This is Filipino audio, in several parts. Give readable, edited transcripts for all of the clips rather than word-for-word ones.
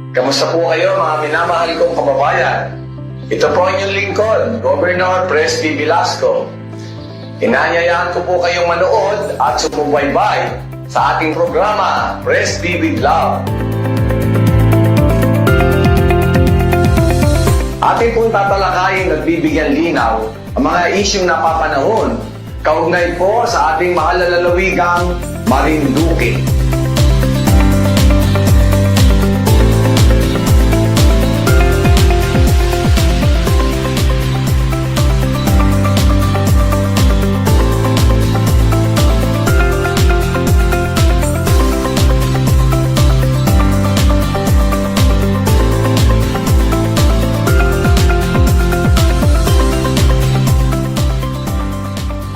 Kamusta po kayo mga minamahal kong kababayan? Ito po ang inyong lingkod, Governor Presby Velasco. Inanyayaan ko po kayong manood at sumubaybay sa ating programa, Presby with Love. Ating pong tatalakayin at bibigyan linaw ang mga isyong napapanahon kaugnay po sa ating mahal na lalawigang Marinduque.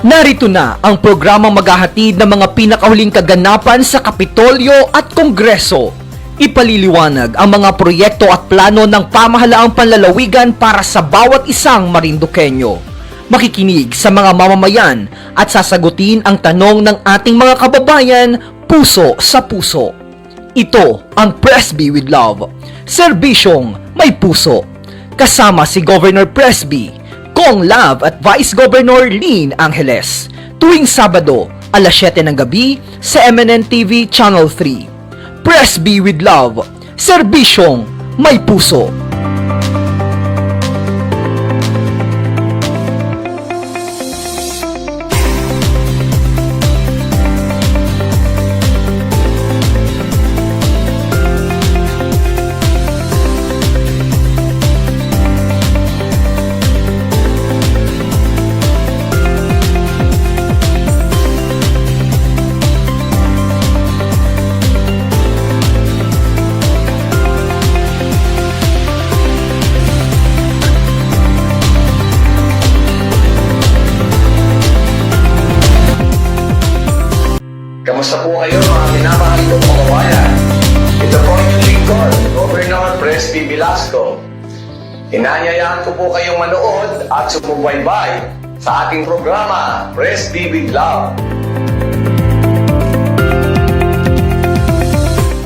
Narito na ang programang maghahatid ng mga pinakahuling kaganapan sa Kapitolyo at Kongreso. Ipaliliwanag ang mga proyekto at plano ng pamahalaang panlalawigan para sa bawat isang Marinduqueño. Makikinig sa mga mamamayan at sasagutin ang tanong ng ating mga kababayan puso sa puso. Ito ang Presby with Love, serbisyong may puso. Kasama si Governor Presby, Kong Love at Vice Governor Lynn Angeles, tuwing Sabado, alas 7 ng gabi sa MNN TV Channel 3. Presby with Love, serbisyong may puso. Kamusta po kayo mga minamahal kong kababayan? Ito po ang inyong lingkod, Governor Presby Velasco. Inanyayaan ko po kayong manood at sumubaybay sa ating programa, Presby with Love.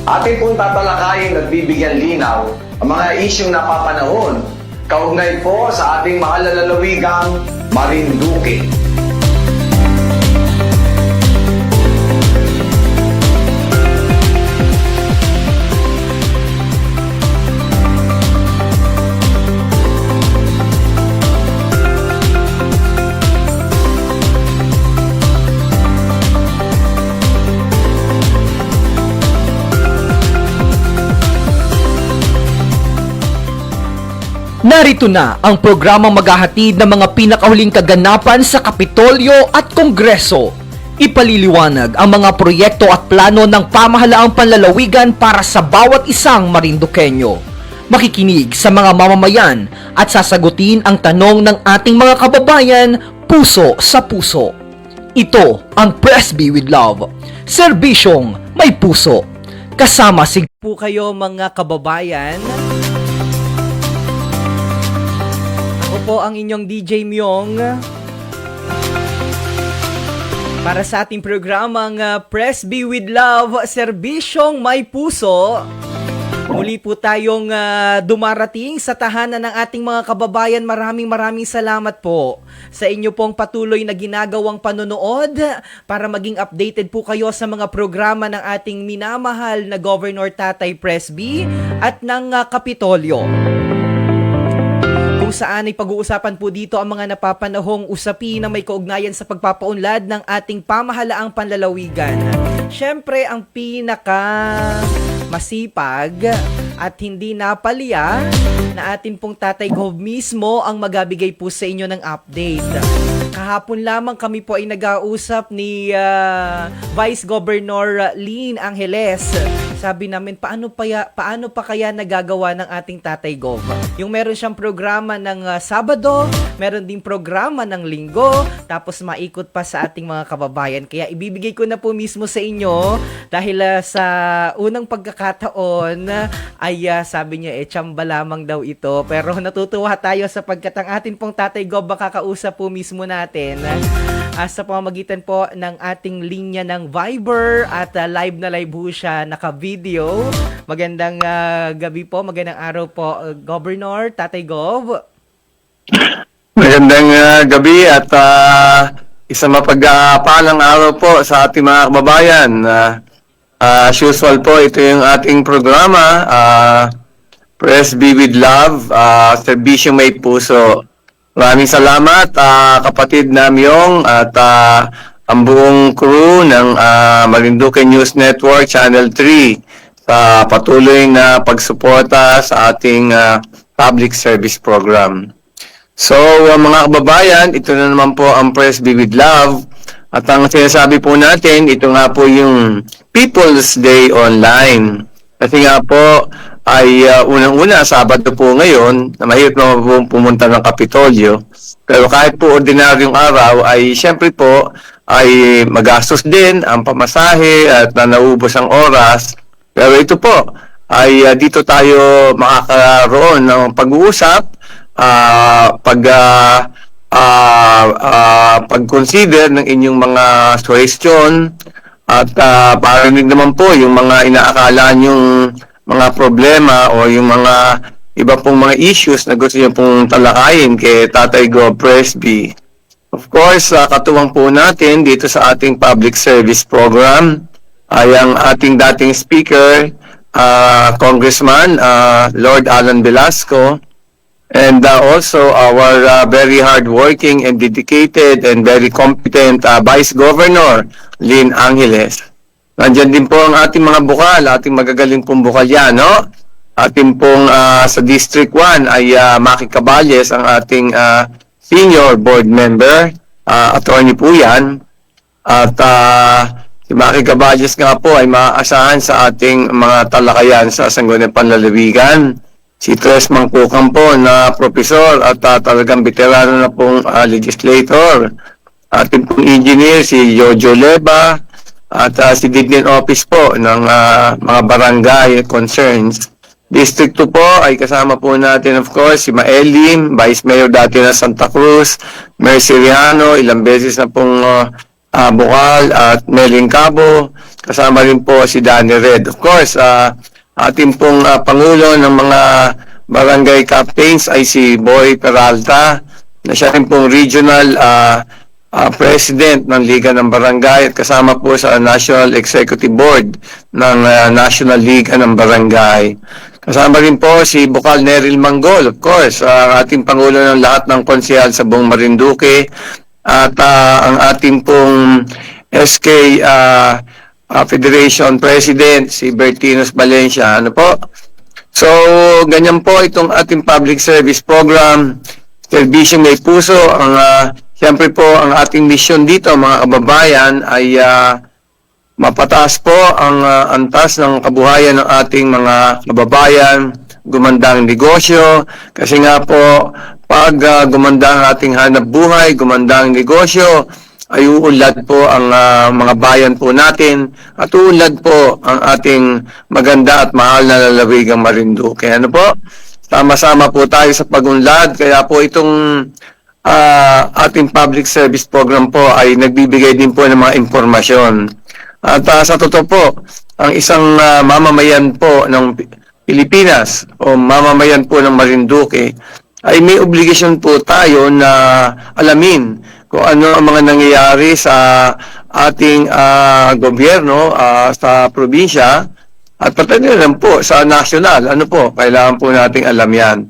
Ating pong tatalakayin at bibigyan linaw ang mga isyong napapanahon kaugnay po sa ating mahal na lalawigang Marinduque. Narito na ang programang maghahatid ng mga pinakahuling kaganapan sa Kapitolyo at Kongreso. Ipaliliwanag ang mga proyekto at plano ng pamahalaang panlalawigan para sa bawat isang Marinduqueño. Makikinig sa mga mamamayan at sasagutin ang tanong ng ating mga kababayan puso sa puso. Ito ang Presby with Love, serbisyong may puso. Kasama si po kayo mga kababayan. Ako po ang inyong DJ Myong para sa ating programang Presby with Love, serbisyong may puso. Muli po tayong dumarating sa tahanan ng ating mga kababayan. Maraming salamat po sa inyo pong patuloy na ginagawang panonood para maging updated po kayo sa mga programa ng ating minamahal na Governor Tatay Presby at ng Kapitolyo. Kung saan ay pag-uusapan po dito ang mga napapanahong usapin na may kaugnayan sa pagpapaunlad ng ating pamahalaang panlalawigan. Siyempre, ang pinaka masipag at hindi napaliya na atin pong Tatay Gov mismo ang magabigay po sa inyo ng update. Kahapon lamang kami po ay nag-ausap ni Vice Governor Lynn Angeles. Sabi namin, paano pa kaya nagagawa ng ating Tatay Gov? Yung meron siyang programa ng Sabado, meron ding programa ng Linggo, tapos maikot pa sa ating mga kababayan. Kaya ibibigay ko na po mismo sa inyo dahil sa unang pagkakataon ay sabi niya tsamba lamang daw ito. Pero natutuwa tayo sapagkat ang ating pong Tatay Gov makakausap po mismo natin sa pamamagitan po ng ating linya ng Viber at live na live po siya naka-video. Magandang gabi po, magandang araw po, Governor Tatay Gov. Magandang gabi at isang mapagpalang araw po sa ating mga kababayan. As usual po, ito yung ating programa, Press B with Love, Serbisyo May Puso. Maraming salamat kapatid na Myong at ang buong crew ng Marinduque News Network Channel 3 sa patuloy na pagsuporta sa ating public service program. So mga kababayan, ito na naman po ang Press B with Love at ang sinasabi po natin, ito nga po yung People's Day Online. Kasi nga po ay unang-una, Sabado po ngayon, na mahirap naman po pumunta ng Kapitolyo. Pero kahit po ordinaryong araw, ay siyempre po ay magastos din ang pamasahe at naubos ang oras. Pero ito po, ay dito tayo makakaroon ng pag-uusap, pag-consider ng inyong mga suggestion at parinig naman po yung mga inaakala nyong mga problema o yung mga iba pong mga issues na gusto nyo pong talakayin kay Tatay Gov Press B. Of course, katuwang po natin dito sa ating public service program ay ang ating dating speaker, Congressman Lord Alan Velasco, and also our very hardworking and dedicated and very competent Vice Governor Lynn Angeles. Nandiyan din po ang ating mga bukal, ating magagaling pong bukal yan, no? Ating pong sa District 1 ay Maki Caballes, ang ating senior board member, attorney po yan. At si Maki Caballes nga po ay maaasahan sa ating mga talakayan sa Sangguniang Panlalawigan. Si Tres Mangkukan po na profesor at talagang veterano na pong legislator. Ating pong engineer si Jojo Leba at si Dignity Office po ng mga barangay concerns. District 2 po ay kasama po natin of course si Maelim, Vice Mayor dati na Santa Cruz, Mercy Riano, ilang beses na pong bukal at Meling Cabo. Kasama rin po si Danny Red. Of course, ating pong Pangulo ng mga barangay captains ay si Boy Peralta, na siya rin pong regional President ng Liga ng Barangay at kasama po sa National Executive Board ng National Liga ng Barangay. Kasama rin po si Bukal Neril Manggol, of course, ang ating Pangulo ng lahat ng konsehal sa buong Marinduque at ang ating pong SK Federation President, si Bertinos Valencia. Ano po? So, ganyan po itong ating public service program, Serbisyo May Puso. Siyempre po, ang ating mission dito, mga kababayan, ay mapataas po ang antas ng kabuhayan ng ating mga kababayan, gumandang negosyo, kasi nga po, pag gumanda ang ating hanap buhay, gumandang negosyo, ay uunlad po ang mga bayan po natin at uunlad po ang ating maganda at mahal na lalawigang Marinduque. Ano po? Sama-sama po tayo sa pagunlad, kaya po itong ating public service program po ay nagbibigay din po ng mga impormasyon. At sa totoo po, ang isang mamamayan po ng Pilipinas o mamamayan po ng Marinduque ay may obligasyon po tayo na alamin kung ano ang mga nangyayari sa ating gobyerno sa probinsya at pati rin po sa national. Ano po, kailangan po nating alam yan.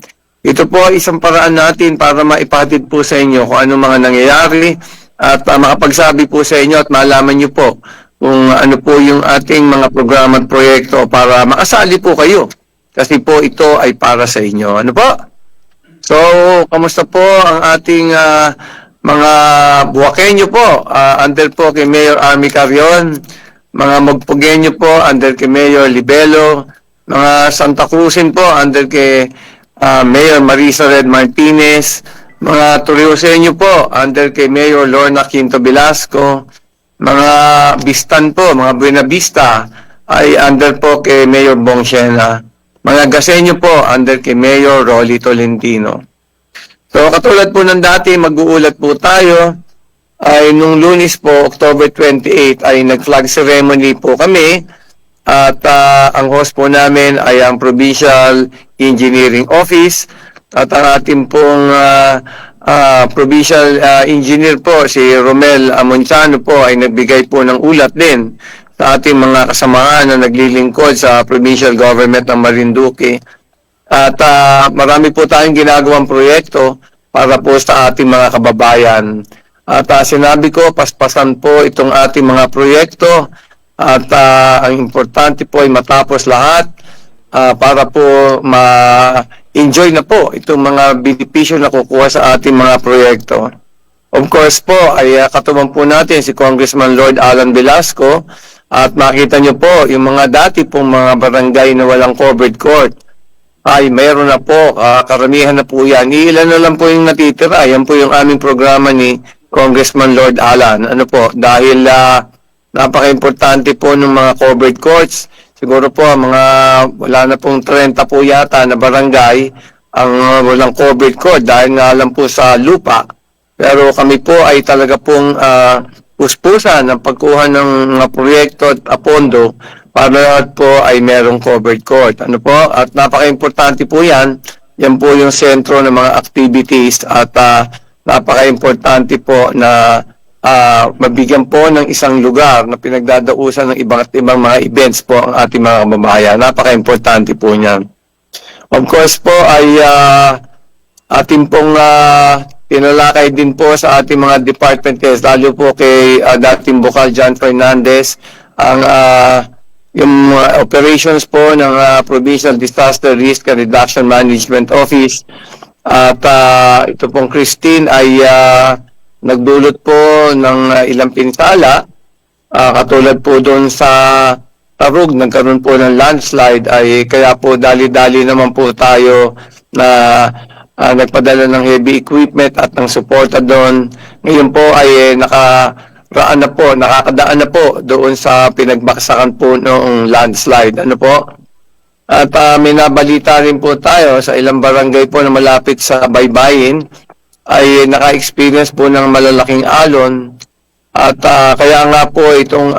Ito po ay isang paraan natin para maipatid po sa inyo kung ano mga nangyayari at makapagsabi po sa inyo at malaman nyo po kung ano po yung ating mga programa at proyekto para makasali po kayo. Kasi po ito ay para sa inyo. Ano po? So, kamusta po ang ating mga Buwakenyo po? Under po kay Mayor Army Carrion. Mga Magpugenyo po, under kay Mayor Libelo. Mga Santa Cruzin po, under kay Mayor Marisa Red Martinez, mga Torioseño po, under kay Mayor Lorna Quinto Velasco, mga Bistan po, mga Buena Vista, ay under po kay Mayor Bong Siena, mga Gaseño po, under kay Mayor Rolly Tolentino. So, katulad po ng dati, mag-uulat po tayo ay nung Lunes po, October 28, ay nag-flag ceremony po kami at ang host po namin ay ang Provincial Engineering Office at ang ating pong Provincial Engineer po, si Romel Amontano po ay nagbigay po ng ulat din sa ating mga kasamahan na naglilingkod sa Provincial Government ng Marinduque. At marami po tayong ginagawang proyekto para po sa ating mga kababayan. At sinabi ko, paspasan po itong ating mga proyekto at ang importante po ay matapos lahat para po ma-enjoy na po itong mga benepisyo na kukuha sa ating mga proyekto. Of course po, ay katuwang po natin si Congressman Lord Alan Velasco at makita nyo po yung mga dati pong mga barangay na walang covered court ay mayroon na po, karamihan na po yan. Ilan na lang po yung natitira. Yan po yung aming programa ni Congressman Lord Alan. Ano po, dahil napaka-importante po ng mga covered courts. Siguro po, wala na pong 30 po yata na barangay ang walang covered court dahil nga lang po sa lupa. Pero kami po ay talaga pong puspusan ng pagkuha ng mga proyekto at pondo para po ay merong covered court. Ano po? At napaka-importante po yan. Yan po yung sentro ng mga activities at napaka-importante po na mabigyan po ng isang lugar na pinagdadausan ng ibang mga events po ang ating mga kababayan. Napaka-importante po niyan. Of course po ay ating pong tinalakay din po sa ating mga department heads, lalo po kay dating Bukal John Fernandez, ang yung operations po ng Provincial Disaster Risk and Reduction Management Office. At ito pong Christine ay nagdulot po ng ilang pinsala, katulad po doon sa Tarug, nagkaroon po ng landslide, ay kaya po dali-dali naman po tayo na nagpadala ng heavy equipment at ng suporta doon. Ngayon po ay nakakadaan na po doon sa pinagbaksakan po noong landslide. Ano po? At may nabalita rin po tayo sa ilang barangay po na malapit sa Baybayin ay naka-experience po ng malalaking alon. At kaya nga po itong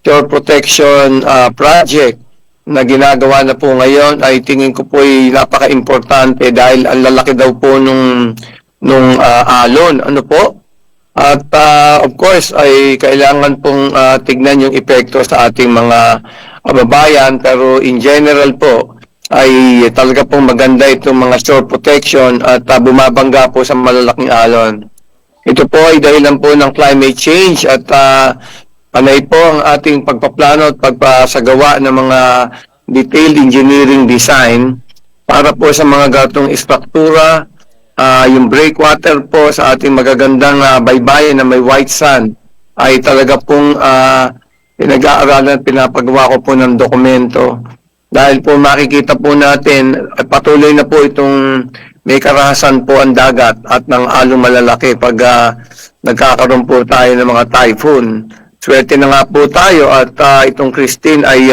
shore protection project na ginagawa na po ngayon ay tingin ko po ay napaka-importante dahil ang lalaki daw po nung alon. Ano po? At of course ay kailangan pong tignan yung epekto sa ating mga kababayan, pero in general po ay talaga pong maganda itong mga shore protection at bumabangga po sa malalaking alon. Ito po ay dahilan po ng climate change at panay po ang ating pagpaplano at pagpasagawa ng mga detailed engineering design para po sa mga gatong istruktura, yung breakwater po sa ating magagandang baybayin na may white sand ay talaga pong pinag-aaralan at pinapagawa ko po ng dokumento. Dahil po makikita po natin, patuloy na po itong may karahasan po ang dagat at ng along malalaki pag nagkakaroon po tayo ng mga typhoon. Swerte na nga po tayo at itong Christine ay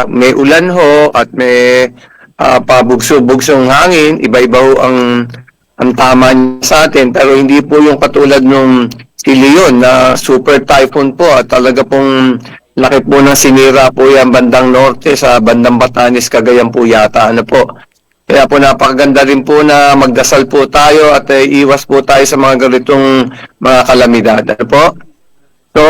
may ulan ho at may pabugso-bugsong hangin. Iba-iba ho ang tama sa atin, pero hindi po yung katulad nung si Leon na super typhoon po at talaga pong laki po ng sinira po yan bandang norte sa bandang Batanes, Cagayan po yata. Ano po? Kaya po napakaganda rin po na magdasal po tayo at iwas po tayo sa mga ganitong mga kalamidad. Ano po? So,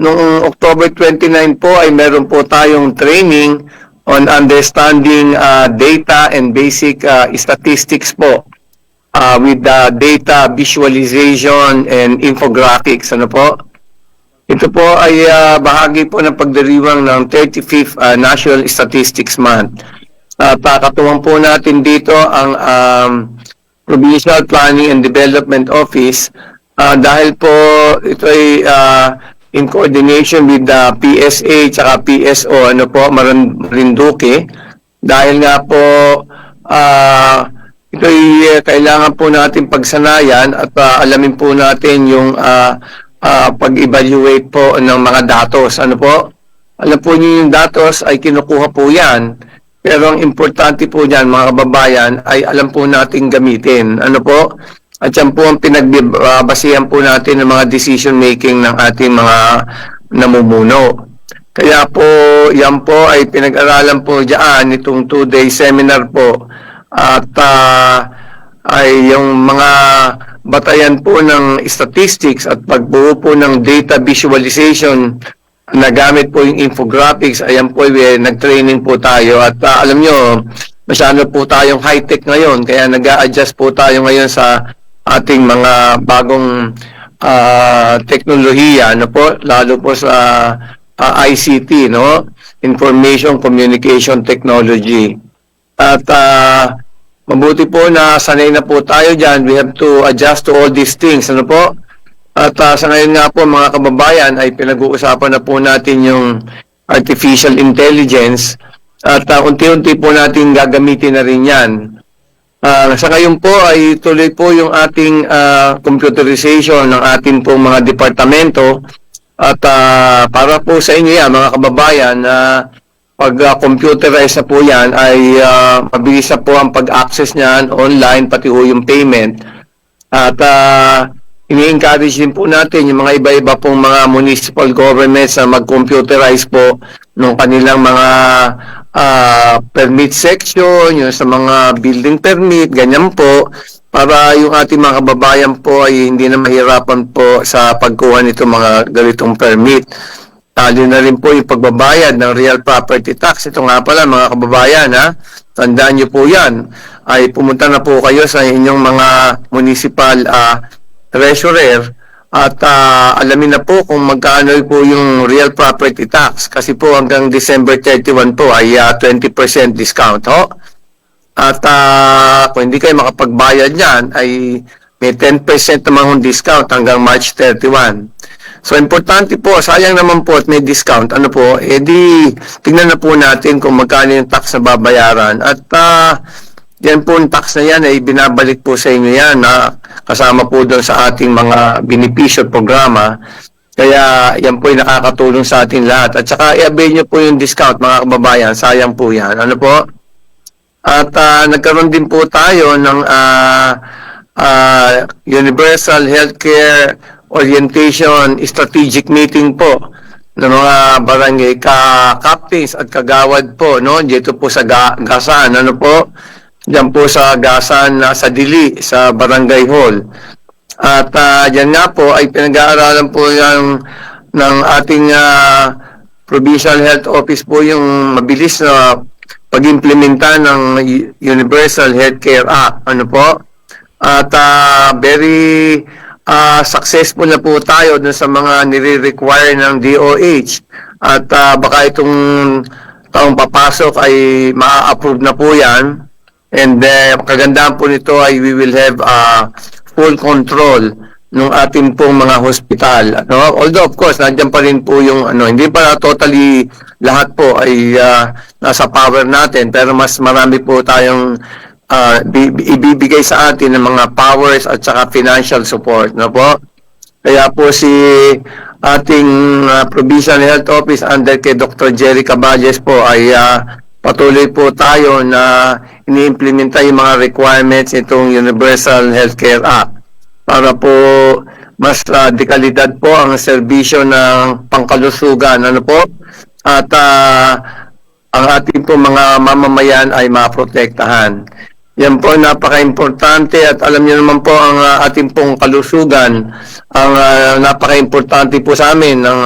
noong October 29 po ay meron po tayong training on understanding data and basic statistics po with data visualization and infographics. Ano po? Ito po ay bahagi po ng pagdiriwang ng 35th National Statistics Month. Katuwang po natin dito ang Provincial Planning and Development Office dahil po ito ay in coordination with the PSA at PSO, ano po, Marinduque. Dahil nga po ito ay kailangan po natin pagsanayan at alamin po natin yung pag-evaluate po ng mga datos. Ano po? Alam po niyo yung datos ay kinukuha po yan. Pero ang importante po dyan, mga kababayan, ay alam po natin gamitin. Ano po? At yan po ang pinagbabasihan po natin ng mga decision making ng ating mga namumuno. Kaya po, yan po ay pinag-aralan po diyan itong 2-day seminar po. At ay yung mga batayan po ng statistics at pagbuo po ng data visualization na gamit po yung infographics. Ayan po, nag-training po tayo. At alam nyo, masyado po tayong high-tech ngayon. Kaya nag-a-adjust po tayo ngayon sa ating mga bagong teknolohiya, no po, lalo po sa ICT, no? Information Communication Technology. At mabuti po na sanay na po tayo dyan. We have to adjust to all these things, ano po? At sa ngayon nga po, mga kababayan, ay pinag-uusapan na po natin yung artificial intelligence at unti-unti po natin gagamitin na rin yan. Sa ngayon po ay tuloy po yung ating computerization ng ating pong mga departamento at para po sa inyo yan, mga kababayan, pag computerized na po yan ay mabilis na po ang pag-access niyan online, pati po yung payment. At ini-encourage din po natin yung mga iba-iba pong mga municipal governments na mag-computerize po ng kanilang mga permit section, yung sa mga building permit, ganyan po, para yung ating mga kababayan po ay hindi na mahirapan po sa pagkuha nito mga ganitong permit. Tali na rin po yung pagbabayad ng real property tax. Ito nga pala mga kababayan, tandaan nyo po yan, ay pumunta na po kayo sa inyong mga municipal treasurer at alamin na po kung magkano po yung real property tax kasi po hanggang December 31 po ay 20% discount ho. At kung hindi kayo makapagbayad niyan ay may 10% naman yung discount hanggang March 31. So importante po, sayang naman po at may discount, ano po, di tingnan na po natin kung magkano yung tax na babayaran at yan po yung tax na yan ay binabalik po sa inyo yan na kasama po doon sa ating mga benepisyo programa. Kaya yan po yung nakakatulong sa ating lahat. At saka i-avail nyo po yung discount mga kababayan. Sayang po yan. Ano po? At nagkaroon din po tayo ng Universal Healthcare Orientation Strategic Meeting po ng mga barangay captains at kagawad po, no? Dito po sa Gasan, ano po? Diyan po sa Gasan, sa Dili, sa Barangay Hall. At diyan nga po ay pinag-aaralan po ng ating Provincial Health Office po yung mabilis na pag-implementa ng Universal Healthcare Act. Ano po? At very successful na po tayo dun sa mga nire-require ng DOH. At baka itong taong papasok ay ma-approve na po yan. And kagandahan po nito ay we will have full control ng ating pong mga hospital. No? Although of course, nandiyan pa rin po yung hindi pa totally lahat po ay nasa power natin, pero mas marami po tayong ibibigay sa atin ng mga powers at saka financial support. No po? Kaya po si ating Provincial Health Office under kay Dr. Jerry Caballes po ay patuloy po tayo na ini-implementa yung mga requirements itong Universal Healthcare Act para po mas dekalidad po ang serbisyo ng pangkalusugan. Ano po? At ang ating po mga mamamayan ay maprotektahan. Yan po napaka-importante at alam niyo naman po ang ating pong kalusugan ang napaka-importante po sa amin ng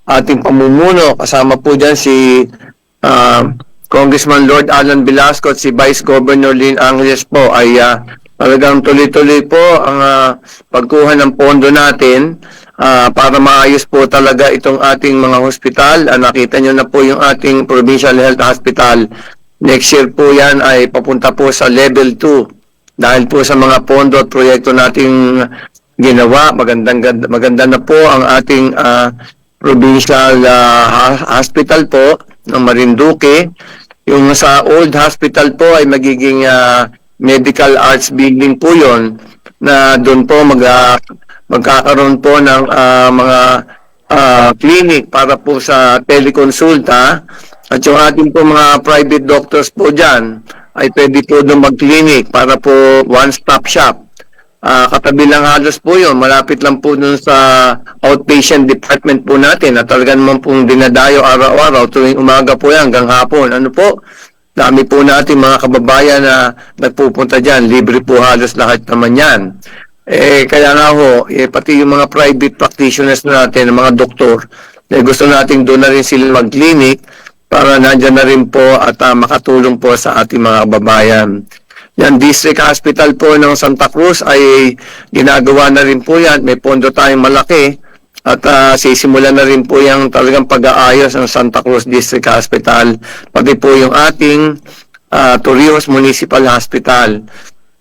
ating pamumuno. Kasama po dyan si Congressman Lord Alan Velasco at si Vice Governor Lynn Angeles po ay talagang tuloy-tuloy po ang pagkuha ng pondo natin para maayos po talaga itong ating mga hospital. Nakita nyo na po yung ating Provincial Health Hospital. Next year po yan ay papunta po sa level 2 dahil po sa mga pondo at proyekto nating ginawa. Maganda na po ang ating Provincial Hospital po ng Marinduque. Yung sa old hospital po ay magiging medical arts building po yon na doon po magkakaroon po ng mga clinic para po sa telekonsulta at yung ating po mga private doctors po dyan ay pwede po doon mag-clinic para po one-stop shop. katabi lang halos po yun. Malapit lang po dun sa outpatient department po natin na talaga naman pong dinadayo araw-araw tuwing umaga po yan hanggang hapon. Ano po? Dami po natin mga kababayan na nagpupunta dyan. Libre po halos lahat naman yan. Kaya nga ho, pati yung mga private practitioners natin, mga doktor, gusto nating doon na rin sila mag-clinic para nandyan na rin po at makatulong po sa ating mga kababayan. Yan, District Hospital po ng Santa Cruz ay ginagawa na rin po yan. May pondo tayong malaki at sisimulan na rin po yung talagang pag-aayos ng Santa Cruz District Hospital. Pati po yung ating Torrijos Municipal Hospital.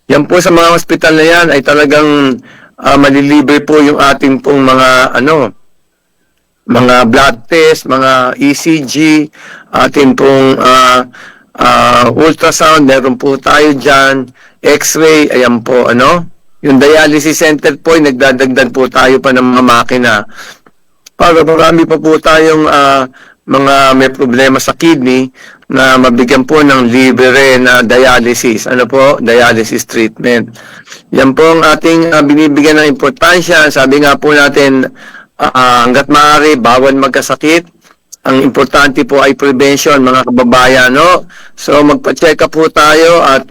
Yan po sa mga hospital na yan ay talagang malilibre po yung ating pong mga blood test, mga ECG, ating pong ultrasound, meron po tayo dyan, x-ray, ayan po, yung dialysis center po, nagdadagdag po tayo pa ng mga makina. Para marami pa po tayong mga may problema sa kidney na mabigyan po ng libre na dialysis. Dialysis treatment. Yan po ang ating binibigyan ng importansya. Sabi nga po natin, hanggat maaari, bawal magkasakit. Ang importante po ay prevention, mga kababayan, no? So, magpa-check up po tayo at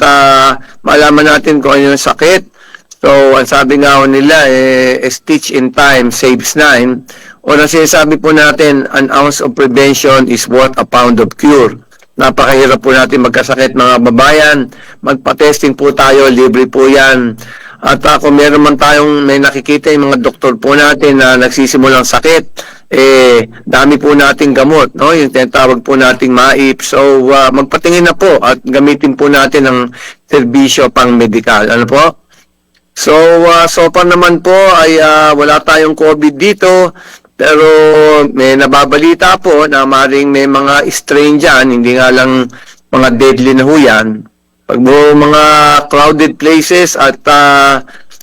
malaman natin kung ano yung sakit. So, ang sabi nga nila, a stitch in time saves 9. O ang sinasabi po natin, an ounce of prevention is worth a pound of cure. Napakahirap po natin magkasakit, mga kababayan. Magpa-testing po tayo, libre po yan. At kung meron man tayong may nakikita yung mga doktor po natin na nagsisimulang sakit, dami po nating gamot, no? Yung tinatawag po nating MAIP. So, magpatingin na po at gamitin po natin ang serbisyo pang medical. Ano po? So, so far naman po ay wala tayong COVID dito, pero may nababalita po na maring may mga strain dyan, hindi nga lang mga deadly na ho yan. Pag mga crowded places at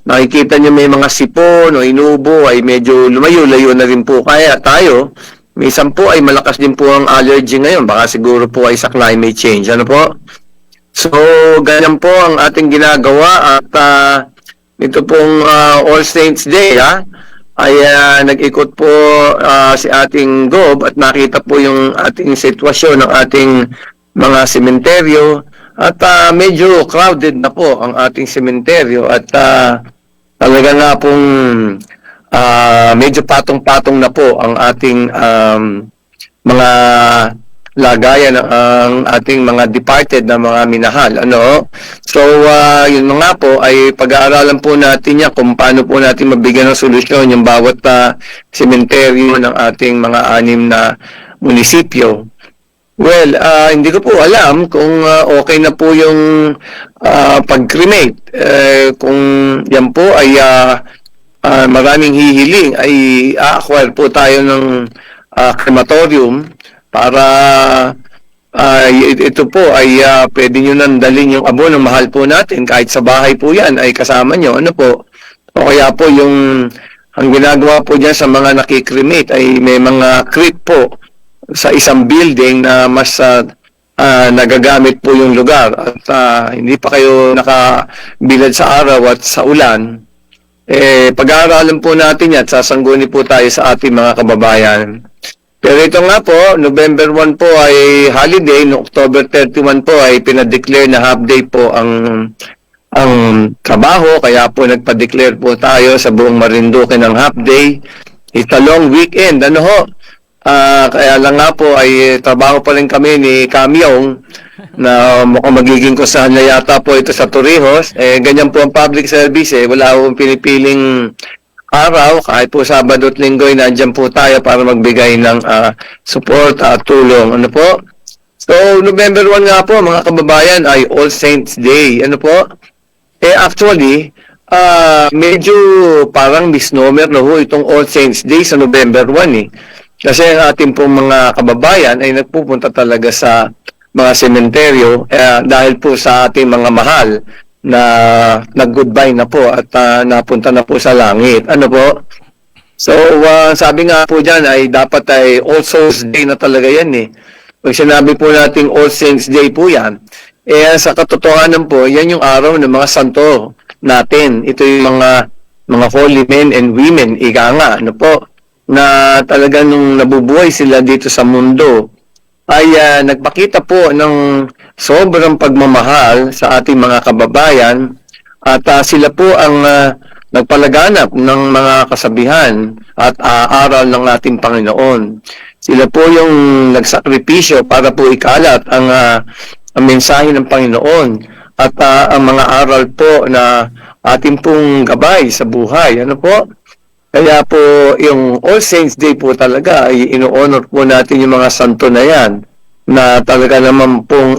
nakikita nyo may mga sipon o inubo ay medyo lumayo-layo na rin po kaya tayo. Minsan po ay malakas din po ang allergy ngayon. Baka siguro po ay sa climate change. Ano po? So, ganyan po ang ating ginagawa at ito pong All Saints Day ay nag-ikot po si ating GOB at nakita po yung ating sitwasyon ng ating mga sementeryo. At medyo crowded na po ang ating sementeryo at talaga nga pong medyo patong-patong na po ang ating mga lagayan ng ating mga departed na mga minahal. So, yun nga po ay pag-aaralan po natin yan kung paano po natin mabigyan ng solusyon yung bawat sementeryo ng ating mga 6 na munisipyo. Well, hindi ko po alam kung okay na po yung pag-cremate. Kung yan po ay maraming hihiling, ay a-acquire po tayo ng crematorium para ito po ay pwede nyo nang dalhin yung abo ng mahal po natin. Kahit sa bahay po yan ay kasama nyo. Ano po? O kaya po yung ang ginagawa po dyan sa mga nakikremate ay may mga crypt po sa isang building na mas nagagamit po yung lugar at hindi pa kayo nakabilad sa araw at sa ulan, pag-aaralan po natin yan, sasangguni po tayo sa ating mga kababayan. Pero ito nga po, November 1 po ay holiday, no October 31 po ay pinadeclare na half day po ang trabaho, kaya po nagpa-declare po tayo sa buong Marinduque ng half day. It's a long weekend, kaya lang nga po ay trabaho pa rin kami ni Kamyong na mukhang magiging kusahan na yata po ito sa Torrijos. Ganyan po ang public service. Wala akong pinipiling araw. Kahit po Sabado at Linggo ay nandyan po tayo para magbigay ng support at tulong. Ano po? So, November 1 nga po mga kababayan ay All Saints Day. Ano po? Actually, medyo parang misnomer na ho itong All Saints Day sa November 1 Kasi ang ating pong mga kababayan ay nagpupunta talaga sa mga sementeryo dahil po sa ating mga mahal na nag-goodbye na po at napunta na po sa langit. Ano po? So, sabi nga po dyan ay dapat ay All Souls Day na talaga yan Pag sinabi po natin All Saints Day po yan, sa katotohanan po, yan yung araw ng mga santo. natin. Ito yung mga holy men and women, ika nga, ano po, na talaga nung nabubuhay sila dito sa mundo, ay nagpakita po ng sobrang pagmamahal sa ating mga kababayan at sila po ang nagpalaganap ng mga kasabihan at aral ng ating Panginoon. Sila po yung nagsakripisyo para po ikalat ang mensahe ng Panginoon at ang mga aral po na ating pong gabay sa buhay. Ano po? Kaya po yung All Saints Day po talaga ay ino-honor po natin yung mga santo na yan na talaga naman pong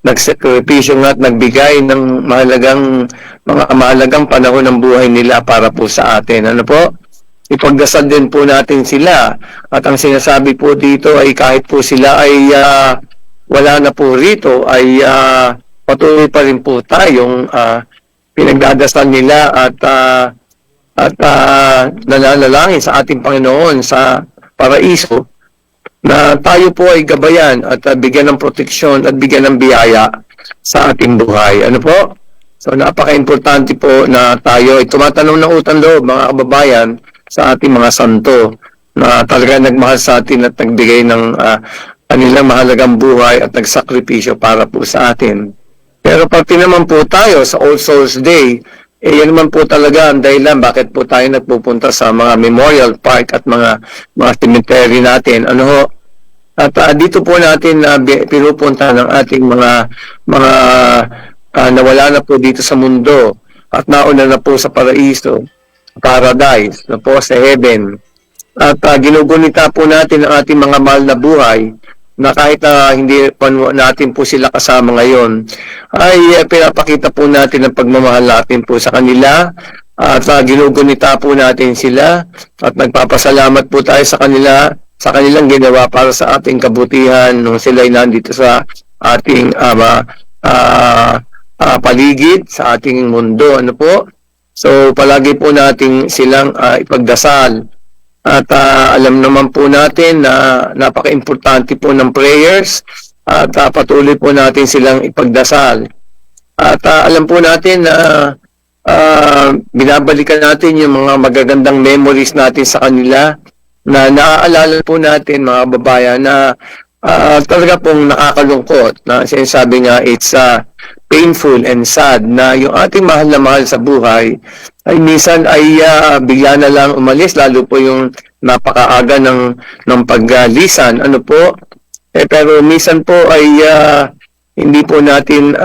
nagsakripisyo at nagbigay ng mahalagang panahon ng buhay nila para po sa atin. Ano po? Ipagdasal din po natin sila. At ang sinasabi po dito ay kahit po sila ay wala na po rito, ay patuloy pa rin po tayong pinagdadasal nila at nananalangin sa ating Panginoon sa paraiso na tayo po ay gabayan at bigyan ng proteksyon at bigyan ng biyaya sa ating buhay. Ano po? So napaka-importante po na tayo ay tumatanong ng utang loob, mga kababayan, sa ating mga santo na talaga nagmahal sa atin at nagbigay ng kanilang mahalagang buhay at nagsakripisyo para po sa atin. Pero pati naman po tayo sa All Souls Day, yan naman po talaga ang dahilan bakit po tayo nagpupunta sa mga memorial park at mga cemetery natin. Ano ho? At dito po natin pinupunta ng ating mga nawala na po dito sa mundo at nauna na po sa paraiso, paradise, na po sa heaven. At ginugunita po natin ang ating mga mahal na buhay na kahit hindi pa natin po sila kasama ngayon, ay pinapakita po natin ang pagmamahal natin po sa kanila at ginugunita po natin sila at nagpapasalamat po tayo sa kanilang ginawa para sa ating kabutihan nung sila ay nandito sa ating paligid, sa ating mundo. Ano po? So palagi po nating silang ipagdasal. At alam naman po natin na napaka-importante po ng prayers at patuloy po natin silang ipagdasal. At alam po natin na binabalikan natin yung mga magagandang memories natin sa kanila na naaalala po natin, mga babayan, na talaga pong nakakalungkot na sinasabi nga it's painful and sad na yung ating mahal sa buhay ay minsan ay bigla na lang umalis, lalo po yung napakaaga ng paglisan. Ano po? Pero minsan po ay hindi po natin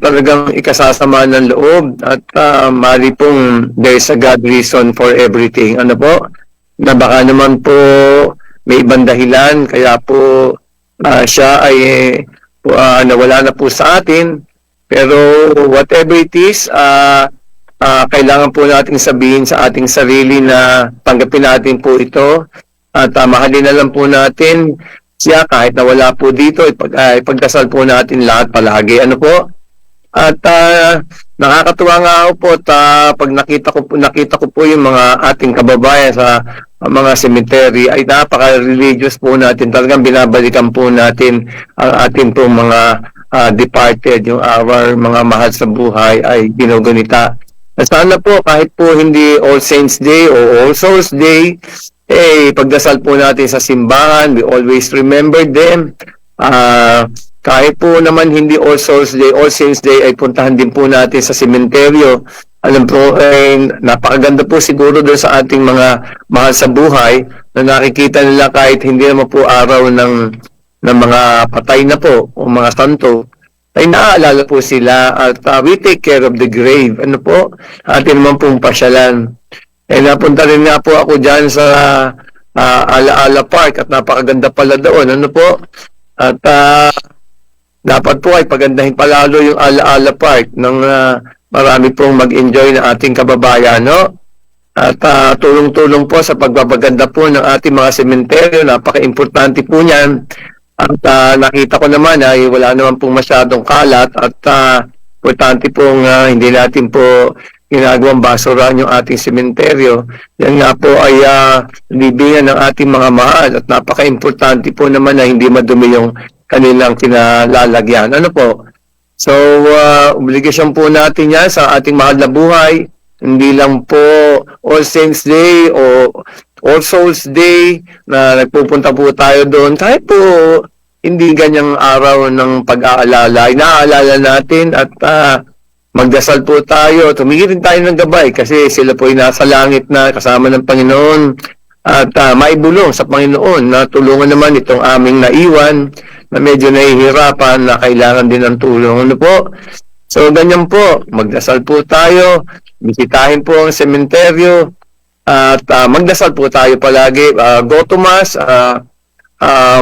talagang ikasasama ng loob at mali pong there's a God reason for everything. Ano po? Na baka naman po may ibang dahilan kaya po siya ay nawala na po sa atin. Pero whatever it is, kailangan po natin sabihin sa ating sarili na tanggapin natin po ito at mahalin na lang po natin siya kahit na wala po dito. Ipagdasal po natin lahat palagi. Ano po? At nakakatuwa nga ako po at pag nakita ko po yung mga ating kababayan sa mga cemetery ay napaka-religious po natin. Talagang binabalikan po natin ang ating po mga departed, yung our mga mahal sa buhay ay ginugunita. Sana po kahit po hindi All Saints Day o All Souls Day, pagdasal po natin sa simbahan, we always remember them. Kahit po naman hindi All Souls Day, All Saints Day, ay puntahan din po natin sa sementeryo. Alam po, napakaganda po siguro doon sa ating mga mahal sa buhay na nakikita nila kahit hindi naman po araw ng mga patay na po o mga santo, ay naaalala po sila at we take care of the grave. Ano po? Atin naman pong pasyalan. Napunta rin nga po ako dyan sa Alaala Park at napakaganda pala doon. Ano po? At dapat po ay pagandahin palalo yung Alaala Park ng marami pong mag-enjoy na ating kababayan, no? At tulong-tulong po sa pagbabaganda po ng ating mga sementeryo. Napaka-importante po niyan. At nakita ko naman ay wala naman pong masyadong kalat at importante pong hindi natin po ginagawang basurahan yung ating sementeryo. Yan nga po ay libingan ng ating mga mahal at napaka-importante po naman na hindi madumi yung kanilang kinalalagyan. Ano po? So, obligasyon po natin yan sa ating mahal na buhay. Hindi lang po All Saints Day o All Souls Day na nagpupunta po tayo doon. Kahit po hindi ganyang araw ng pag-aalala, inaalala natin at magdasal po tayo. Tumingin tayo ng gabay kasi sila po ay nasa langit na kasama ng Panginoon at maibulong sa Panginoon na tulungan naman itong aming naiwan na medyo nahihirapan na kailangan din ng tulong. Ano po? So, ganyan po. Magdasal po tayo. Bisitahin po ang sementeryo. At magdasal po tayo palagi. Go to Mass.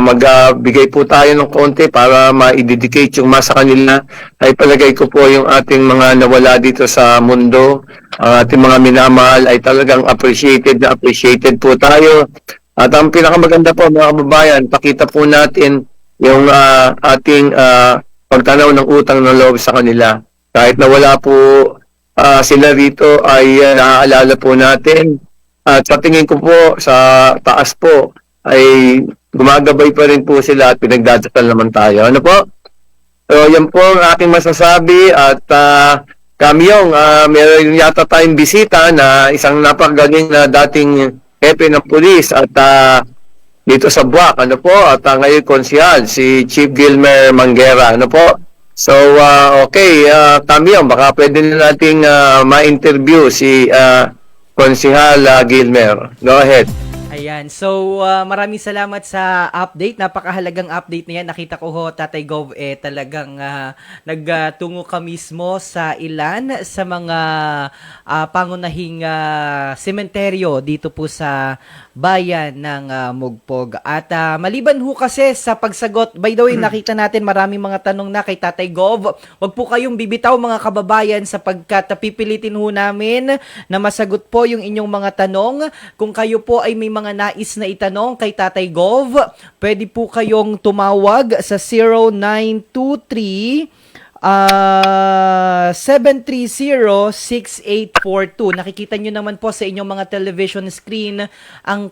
Magbigay po tayo ng konti para ma-dedicate yung Mass sa kanila. Ay palagay ko po yung ating mga nawala dito sa mundo. Ang ating mga minamahal ay talagang appreciated na appreciated po tayo. At ang pinakamaganda po mga kababayan, pakita po natin yung ating pagtanaw ng utang ng loob sa kanila. Kahit na wala po sila rito ay naaalala po natin. At sa tingin ko po sa taas po ay gumagabay pa rin po sila at pinagdadasal naman tayo. Ano po? So yan po ang aking masasabi at Kamyong, meron yata tayong bisita na isang napakagaling na dating hepe ng pulis at dito sa Buwak, ano po, at ngayon konsihal, si Chief Gilmer Manguera, ano po. So, okay, Kamyong, baka pwede na nating ma-interview si konsihal Gilmer. Go ahead. Ayan. So, maraming salamat sa update. Napakahalagang update na yan. Nakita ko ho, Tatay Gov, talagang nagtungo ka mismo sa ilan sa mga pangunahing sementeryo dito po sa bayan ng Mugpog. At maliban ho kasi sa pagsagot, by the way, nakita natin maraming mga tanong na kay Tatay Gov. Huwag po kayong bibitaw mga kababayan sapagkat pipilitin ho namin na masagot po yung inyong mga tanong. Kung kayo po ay may mga nais na itanong kay Tatay Gov, pwede po kayong tumawag sa 0923 730-6842. Nakikita nyo naman po sa inyong mga television screen ang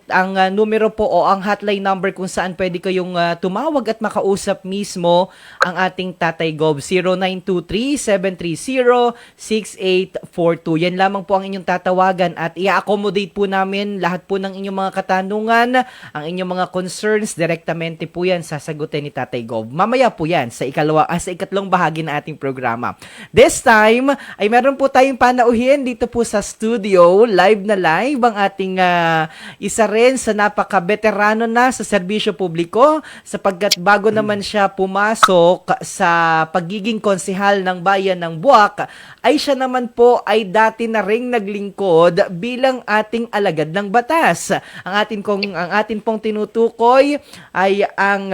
numero po o ang hotline number kung saan pwede kayong tumawag at makausap mismo ang ating Tatay Gov. 0923-730-6842. Yan lamang po ang inyong tatawagan at i-accommodate po namin lahat po ng inyong mga katanungan, ang inyong mga concerns, direktamente po yan sasagutin ni Tatay Gov. Mamaya po yan sa ikatlong bahagi na ating programa. This time, ay meron po tayong panauhin dito po sa studio, live na live, ang ating isa rin sa napaka-veterano na sa serbisyo publiko sapagkat bago naman siya pumasok sa pagiging konsehal ng bayan ng Buwak, ay siya naman po ay dati na ring naglingkod bilang ating alagad ng batas. Ang atin pong tinutukoy ay ang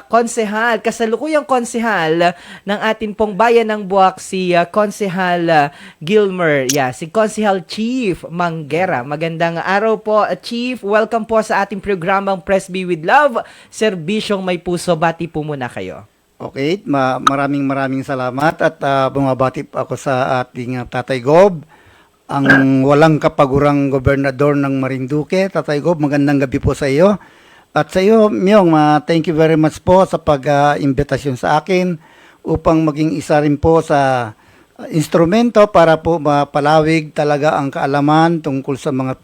konsehal, kasalukuyang konsehal ng atin pong bayan ng Buwak, si Konsehal Gilmer. Si Konsehal Chief Manguera. Magandang araw po, Chief. Welcome po sa ating programang Press B with Love. Serbisyong may puso. Bati po muna kayo. Okay, maraming salamat at bumabati ako sa ating Tatay Gov, ang walang kapagurang gobernador ng Marinduque. Tatay Gov, magandang gabi po sa iyo. At sa iyo, Myong, thank you very much po sa pag-imbitasyon sa akin upang maging isa rin po sa instrumento para po mapalawig talaga ang kaalaman tungkol sa mga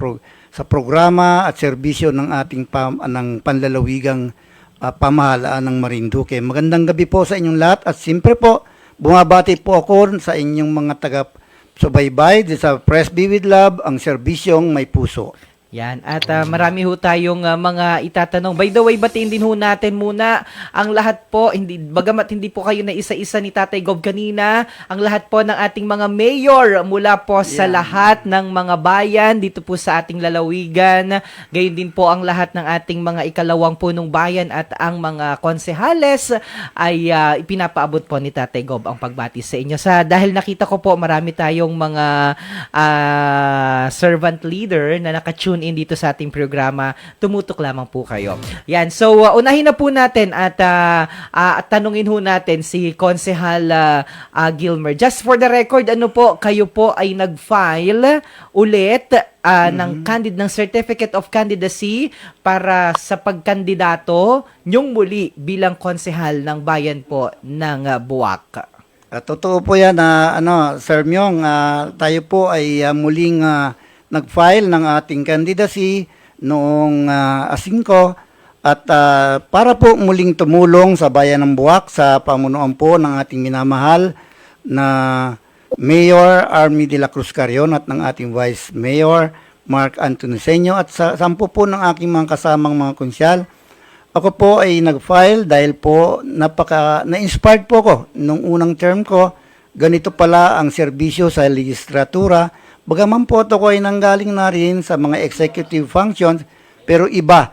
sa programa at serbisyo ng ating ng panlalawigang pamahalaan ng Marinduque. Magandang gabi po sa inyong lahat at siyempre po bumabati po ako sa inyong mga taga-subaybay sa Press B with Love, ang serbisyong may puso. Yan. At marami ho tayong mga itatanong. By the way, batiin din ho natin muna ang lahat po, bagamat hindi po kayo na isa-isa ni Tatay Gov kanina, ang lahat po ng ating mga mayor mula po sa lahat ng mga bayan dito po sa ating lalawigan. Gayon din po ang lahat ng ating mga ikalawang punong bayan at ang mga konsehales ay ipinapaabot po ni Tatay Gov ang pagbati sa inyo. Dahil nakita ko po marami tayong mga servant leader na nakatune in dito sa ating programa, tumutok lamang po kayo. Yan. So, unahin na po natin at tanungin ho natin si Konsehal Gilmer. Just for the record, kayo po ay nag-file ulit ng Certificate of Candidacy para sa pagkandidato nyong muli bilang konsehal ng bayan po ng Buwak. Totoo po yan na Sir Myong, tayo po ay muling nag-file ng ating candidacy noong 5 at para po muling tumulong sa Bayan ng Buwak sa pamunuan po ng ating minamahal na Mayor Army de la Cruz Carrion at ng ating Vice Mayor Mark Antonio Senyo at sa 10 po ng aking mga kasamang mga konsyal. Ako po ay nag-file dahil po na-inspired po ko nung unang term ko. Ganito pala ang serbisyo sa legislatura. Bagaman po ito ko ay nanggaling na rin sa mga executive functions, pero iba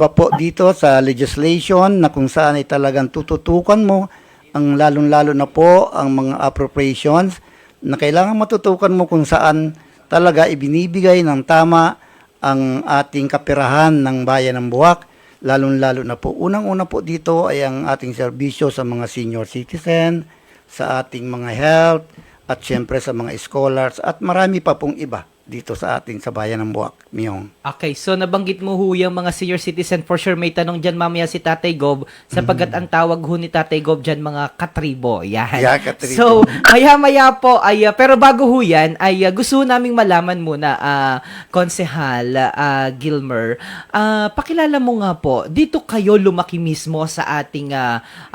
po dito sa legislation na kung saan ay talagang tututukan mo ang lalong-lalo na po ang mga appropriations na kailangan matutukan mo kung saan talaga ibinibigay ng tama ang ating kapirahan ng Bayan ng Buwak. Lalong-lalo na po, unang-una po dito ay ang ating serbisyo sa mga senior citizen, sa ating mga health, at syempre sa mga scholars, at marami pa pong iba dito sa ating sa Bayan ng Buwak, Myong. Okay, so nabanggit mo ho yung mga senior citizen, for sure may tanong dyan mamaya si Tatay Gob, sapagkat ang tawag ho ni Tatay Gob dyan mga katribo. Yan. Yeah, katribo. So, maya-maya po, pero bago ho yan, ay gusto naming malaman muna, Konsehal Gilmer, pakilala mo nga po, dito kayo lumaki mismo sa ating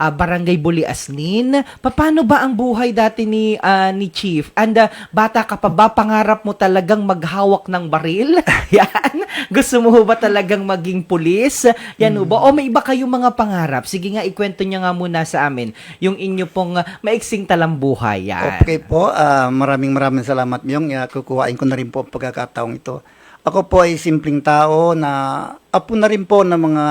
Barangay Buli Asnin. Paano ba ang buhay dati ni Chief? And bata ka pa ba, pangarap mo talagang maghawak ng baril? Yan. Gusto mo ba talagang maging pulis? Yan ba? O may iba kayong mga pangarap? Sige nga, ikwento niya nga muna sa amin yung inyo pong maiksing talambuhay. Yan. Okay po, maraming salamat, Myong. Kukuhain ko na rin po ang pagkakataong ito. Ako po ay simpleng tao na apo na rin po ng mga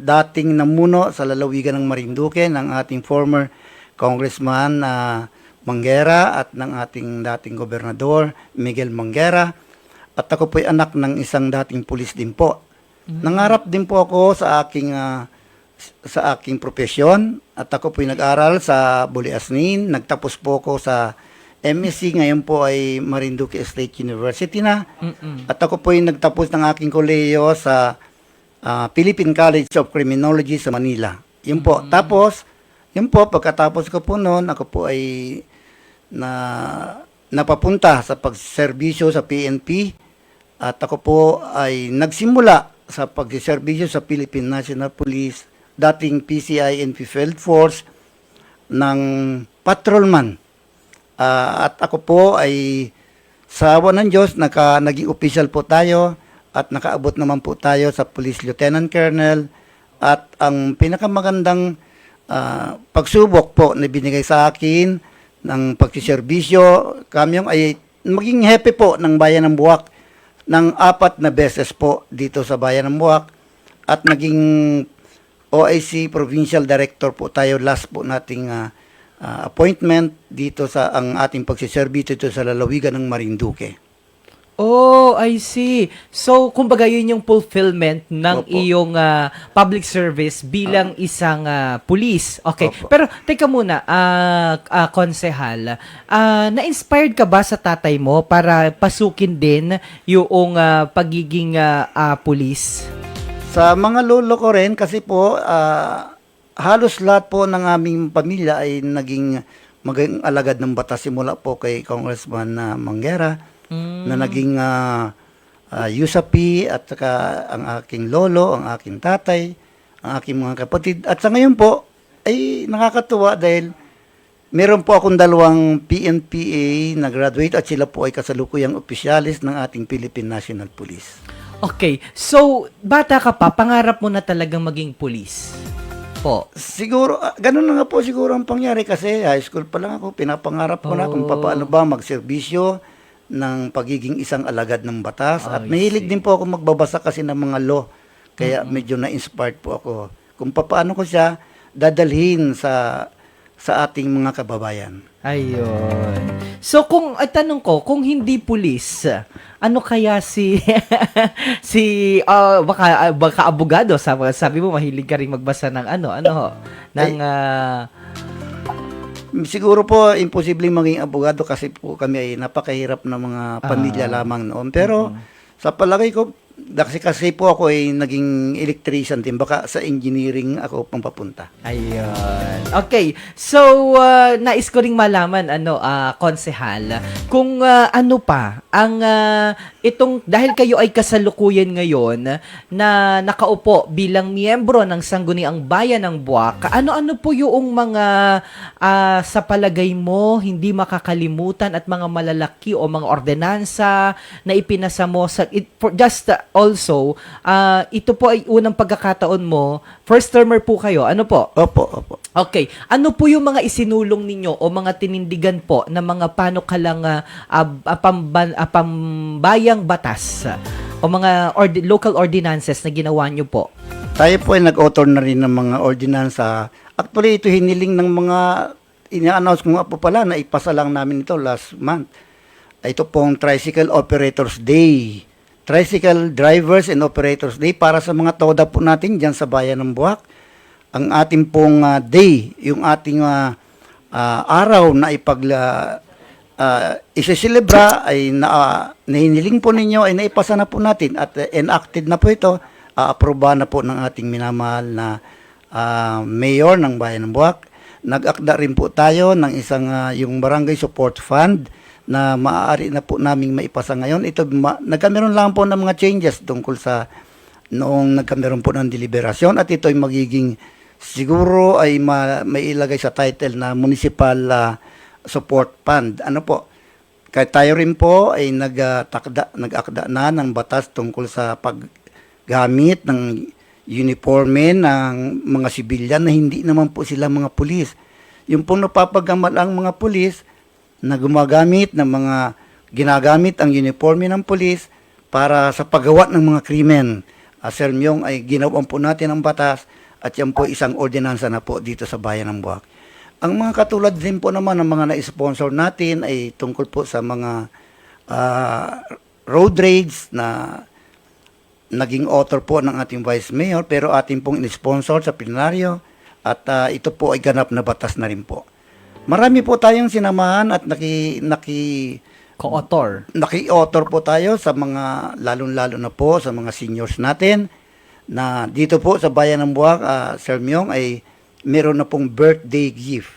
dating namuno sa lalawigan ng Marinduque, ng ating former Congressman Manguera at ng ating dating gobernador Miguel Manguera. At ako po ay anak ng isang dating pulis din po. Nangarap din po ako sa aking profesyon at ako po ay nag-aral sa Buli Asnin. Nagtapos po ako sa MSc, ngayon po ay Marinduque State University na. At ako po ay nagtapos ng aking kolehiyo sa Philippine College of Criminology sa Manila. Yun po. Tapos, yun po, pagkatapos ko po noon, ako po ay napapunta sa pagserbisyo sa PNP. At ako po ay nagsimula sa pagserbisyo sa Philippine National Police, dating PCI-NP Field Force, ng patrolman. At ako po ay sa awa ng Diyos, naging official po tayo at nakaabot naman po tayo sa Police Lieutenant Colonel. At ang pinakamagandang pagsubok po na binigay sa akin ng pagsiserbisyo, kamyong ay maging hepe po ng Bayan ng Buwak ng 4 na beses po dito sa Bayan ng Buwak at naging OIC Provincial Director po tayo last po nating appointment dito sa ang ating pagsiservisyo dito sa lalawigan ng Marinduque. Oh, I see. So, kumbaga yun yung fulfillment ng Opo. iyong public service bilang isang pulis. Okay. Opo. Pero, teka muna, Konsehal, na-inspired ka ba sa tatay mo para pasukin din yung pagiging pulis? Sa mga lolo ko rin kasi po halos lahat po ng aming pamilya ay naging alagad ng batas simula po kay Congressman Manguera. Na naging USAP at saka ang aking lolo, ang aking tatay, ang aking mga kapatid. At sa ngayon po, ay nakakatuwa dahil meron po akong 2 PNPA na graduate at sila po ay kasalukuyang opisyalis ng ating Philippine National Police. Okay. So, bata ka pa, pangarap mo na talagang maging pulis? Po. Siguro, ganun na nga po siguro ang pangyari kasi high school pa lang ako, pinapangarap ko na kung paano ba magserbisyo ng pagiging isang alagad ng batas. At mahilig din po ako magbabasa kasi ng mga law. Kaya medyo na-inspired po ako kung paano ko siya dadalhin sa ating mga kababayan. Ayun. So, tanong ko, kung hindi pulis, ano kaya baka abogado, sabi mo mahilig ka rin magbasa ng Siguro po, imposibleng maging abogado kasi po kami ay napakahirap na mga pamilya lamang noon. Pero sa palagay ko, kasi po ako ay naging electrician din, baka sa engineering ako pang papunta. Ayun. Okay. So, nais ko ring malaman, konsehal, kung ano pa ang itong, dahil kayo ay kasalukuyan ngayon na nakaupo bilang miyembro ng Sangguniang Bayan ng Buwak, ano-ano po yung mga sa palagay mo hindi makakalimutan at mga malalaki o mga ordinansa na ipinasa mo just also, ito po ay unang pagkakataon mo, first termer po kayo, ano po? Opo. Okay. Ano po yung mga isinulong ninyo o mga tinindigan po na mga panukalang pambayang batas o mga local ordinances na ginawa nyo po? Tayo po ay nag-author na rin ng mga ordinansa. Actually, ito hiniling ng mga, ina-announce ko nga po pala na ipasa lang namin ito last month. Ito pong Tricycle Operators Day. Tricycle Drivers and Operators Day para sa mga toda po natin dyan sa bayan ng Buwak. Ang ating pong day, yung ating araw na isiselebra ay nahiniling po ninyo ay naipasa na po natin at enacted na po ito, aproba na po ng ating minamahal na mayor ng bayan ng Buwak. Nag-akda rin po tayo ng isang yung Barangay Support Fund na maaari na po naming maipasa ngayon. Ito, nagkameron lang po ng mga changes tungkol sa noong nagkameron po ng deliberasyon at ito ay magiging siguro ay may ilagay sa title na Municipal Support Fund. Ano po? Kaya tayo rin po ay nag-akda na ng batas tungkol sa paggamit ng uniforme ng mga sibilyan na hindi naman po sila mga pulis. Yung po napapagamal ang mga pulis na ginagamit ang uniforme ng pulis para sa paggawa ng mga krimen. Sir Myong, ay ginawan po natin ang batas at yan po isang ordinansa na po dito sa bayan ng Buwak. Ang mga katulad din po naman ng mga na-sponsor natin ay tungkol po sa mga road rage na naging author po ng ating Vice Mayor pero ating pong in-sponsor sa plenaryo at ito po ay ganap na batas na rin po. Marami po tayong sinamahan at naki-author po tayo sa mga lalong-lalo na po sa mga seniors natin na dito po sa bayan ng Buwak, Sir Myong, ay meron na pong birthday gift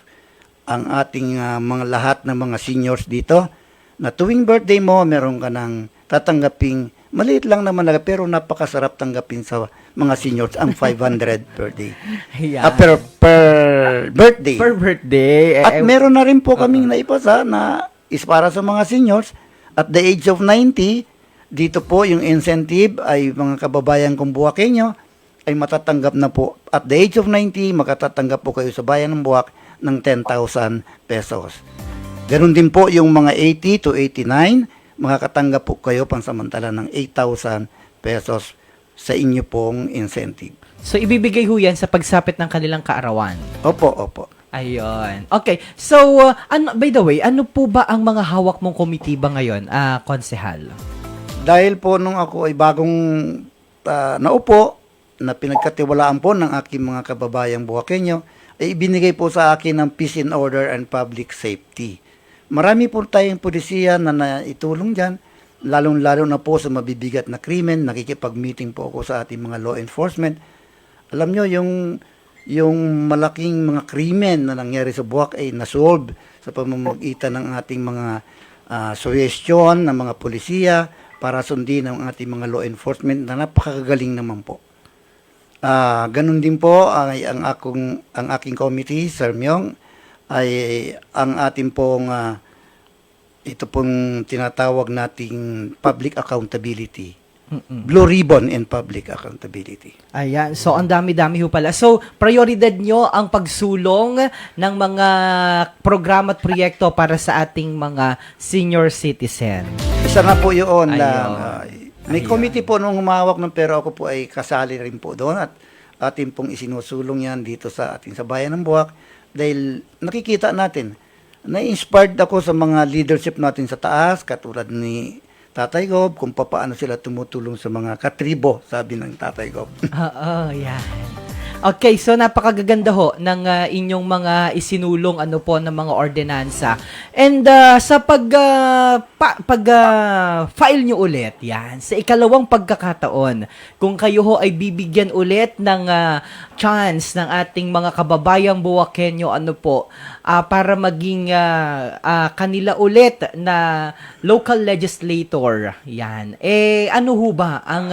ang ating mga lahat ng mga seniors dito na tuwing birthday mo, meron ka ng tatanggaping maliit lang naman pero napakasarap tanggapin sa mga seniors ang 500 per day. Yeah. Per birthday. Per birthday. At meron na rin po kaming naipasa na is para sa mga seniors at the age of 90. Dito po yung incentive ay mga kababayan kong Buwakenyo ay matatanggap na po. At the age of 90, makatatanggap po kayo sa bayan ng Buwak ng 10,000 pesos. Ganun din po yung mga 80 to 89, makakatanggap po kayo pansamantala ng 8,000 pesos sa inyo pong incentive. So, ibibigay ho yan sa pagsapit ng kanilang kaarawan? Opo. Ayun. Okay. So, by the way, ano po ba ang mga hawak mong komitiba ngayon, konsehal? Dahil po nung ako ay bagong naupo, na pinagkatiwalaan po ng aking mga kababayang Buwakenyo, ay ibinigay po sa akin ng Peace and Order and Public Safety. Marami po tayong pulisiya na naitulong dyan, lalong-lalo na po sa mabibigat na krimen. Nakikipag-meeting po ako sa ating mga law enforcement. Alam nyo, yung malaking mga krimen na nangyari sa Buwak ay nasolve sa pamamagitan ng ating mga suggestion ng mga pulisiya para sundin ang ating mga law enforcement na napakagaling naman po. Ganun din po ang aking committee, Sir Myong, ay ang ating pong ito pong tinatawag nating public accountability. Blue ribbon in public accountability. Ayan. So, ang dami-dami ho pala. So, prioridad nyo ang pagsulong ng mga programa at proyekto para sa ating mga senior citizen. Isa nga po yun. May Ayun. committee po nung humawak ng pero ako po ay kasali rin po doon at ating pong isinusulong yan dito sa ating sa bayan ng Buwak dahil nakikita natin na-inspired ako sa mga leadership natin sa taas katulad ni Tatay Gob kung paano sila tumutulong sa mga katribo, sabi ng Tatay Gob. Oo, yan. Okay, so napakaganda ho ng inyong mga isinulong ano po ng mga ordinansa. And sa file nyo ulit, yan, sa ikalawang pagkakataon, kung kayo ho ay bibigyan ulit ng chance ng ating mga kababayang Buwakenyo ano po, para maging kanila ulit na local legislator, yan. Ano ho ba ang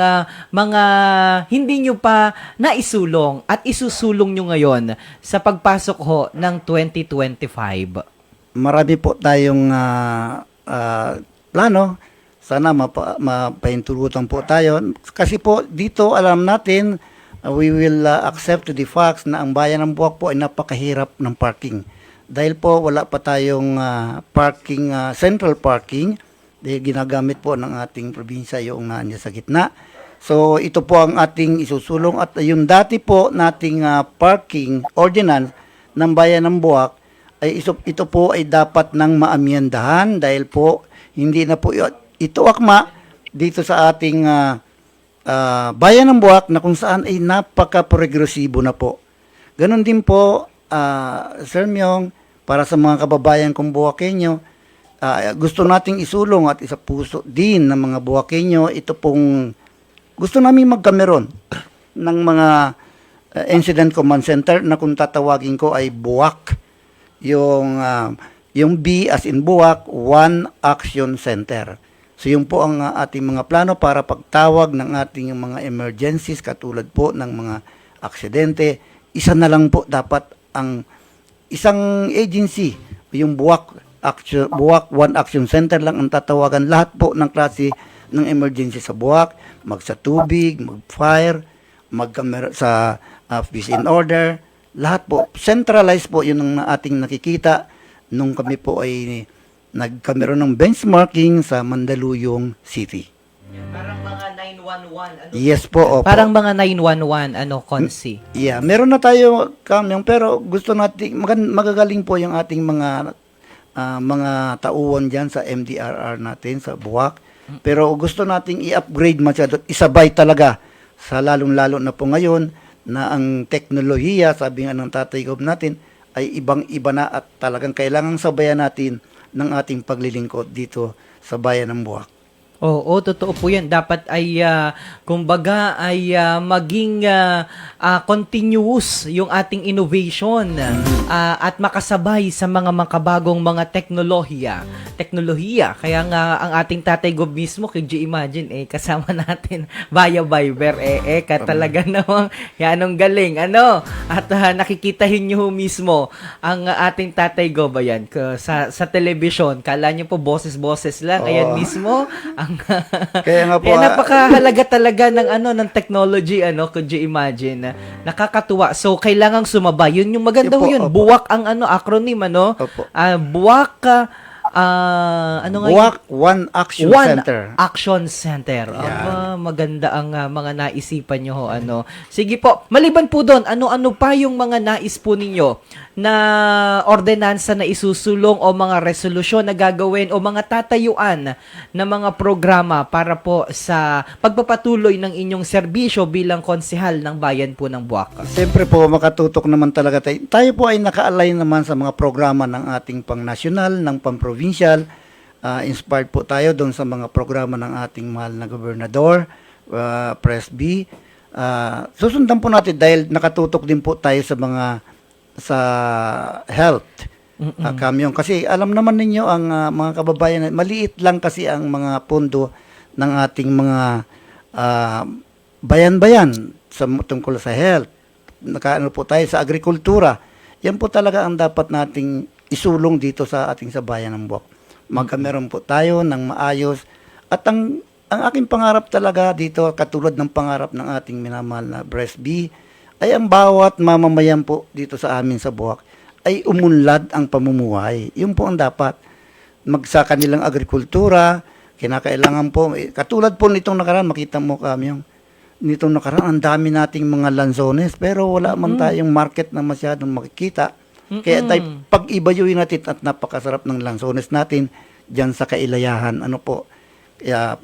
mga hindi nyo pa naisulong at isusulong nyo ngayon sa pagpasok ho ng 2025? Marami po tayong plano. Sana mapaintulutan po tayo. Kasi po dito alam natin, we will accept the facts na ang bayan ng Buwak po ay napakahirap ng parking. Dahil po wala pa tayong parking, central parking, dahil ginagamit po ng ating probinsya yung nandiyan sa gitna. So ito po ang ating isusulong at yung dati po nating parking ordinance ng bayan ng Buwak ay ito po ay dapat nang maamyendahan dahil po hindi na po ito akma dito sa ating bayan ng Buwak na kung saan ay napaka-progresibo na po. Ganon din po Sir Myong, para sa mga kababayan kong Buwakenyo, gusto nating isulong at isa puso din ng mga Buwakenyo, ito pong gusto namin magkameron ng mga incident command center na kung tatawagin ko ay BUAC. Yung B as in BUAC, One Action Center. So yun po ang ating mga plano para pagtawag ng ating mga emergencies katulad po ng mga aksidente. Isa na lang po dapat ang isang agency, yung BUAC One Action Center lang ang tatawagan. Lahat po ng klase ng emergency sa BUAC, sa tubig, mag-fire, sa peace and order, lahat po, centralized po yun ang ating nakikita nung kami po ay nagkameron ng benchmarking sa Mandaluyong City. Parang mga 911 ano? Yes po, opo. Parang mga 911 ano, Konsi. Yeah, meron na tayo kamyong pero gusto natin magagaling po yung ating mga tauhan diyan sa MDRR natin sa BUAC. Pero gusto nating i-upgrade masyado, isabay talaga sa lalong-lalo na po ngayon na ang teknolohiya, sabi nga ng Tatay Gob natin, ay ibang-iba na at talagang kailangang sabayan natin ng ating paglilingkod dito sa bayan ng Buwak. Oo, totoo po yan. Dapat ay, kumbaga, ay maging continuous yung ating innovation at makasabay sa mga makabagong mga teknolohiya. Kaya nga, ang ating Tatay Gob mismo, could you imagine, kasama natin via Viber, talaga namang, yan ang galing, ano? At nakikitahin nyo mismo ang ating Tatay Gob, ayan, sa television. Kala nyo po, boses-boses lang. Ayan mismo, ang Kaya nga po, napakahalaga talaga ng technology, could you imagine? Nakakatuwa. So kailangang sumabay. Yun yung maganda ho yun. Opo. BUAC ang acronym, Opo. BUAC BUAC One Action Center. Action Center. Aba, maganda ang mga naisipan nyo ho, Sige po, maliban po doon, ano pa yung mga nais po ninyo na ordinansa na isusulong o mga resolusyon na gagawin o mga tatayuan na mga programa para po sa pagpapatuloy ng inyong serbisyo bilang konsehal ng bayan po ng Buwak? Siyempre po, makatutok naman talaga tayo. Tayo po ay naka-align naman sa mga programa ng ating pang-nasyonal, ng pang-provincial. Inspired po tayo doon sa mga programa ng ating mahal na gobernador, Pres B. Susundan po natin dahil nakatutok din po tayo sa health. Kamyong. Kasi alam naman ninyo ang mga kababayan, maliit lang kasi ang mga pondo ng ating mga bayan-bayan tungkol sa health. Nakaano po tayo sa agrikultura. Yan po talaga ang dapat nating isulong dito sa ating sa bayan ng Buwak. Magkameron po tayo ng maayos. At ang aking pangarap talaga dito, katulad ng pangarap ng ating minamahal na Pres B, ay ang bawat mamamayan po dito sa amin sa Buwak ay umunlad ang pamumuhay. Yun po ang dapat. Sa kanilang agrikultura, kinakailangan po, katulad po nitong nakaraan, makita mo kami nitong nakaraan, ang dami nating mga lanzones, pero wala man tayong market na masyadong makikita. Kaya tayo, pag-ibayuin natin at napakasarap ng lanzones natin dyan sa Kailayahan.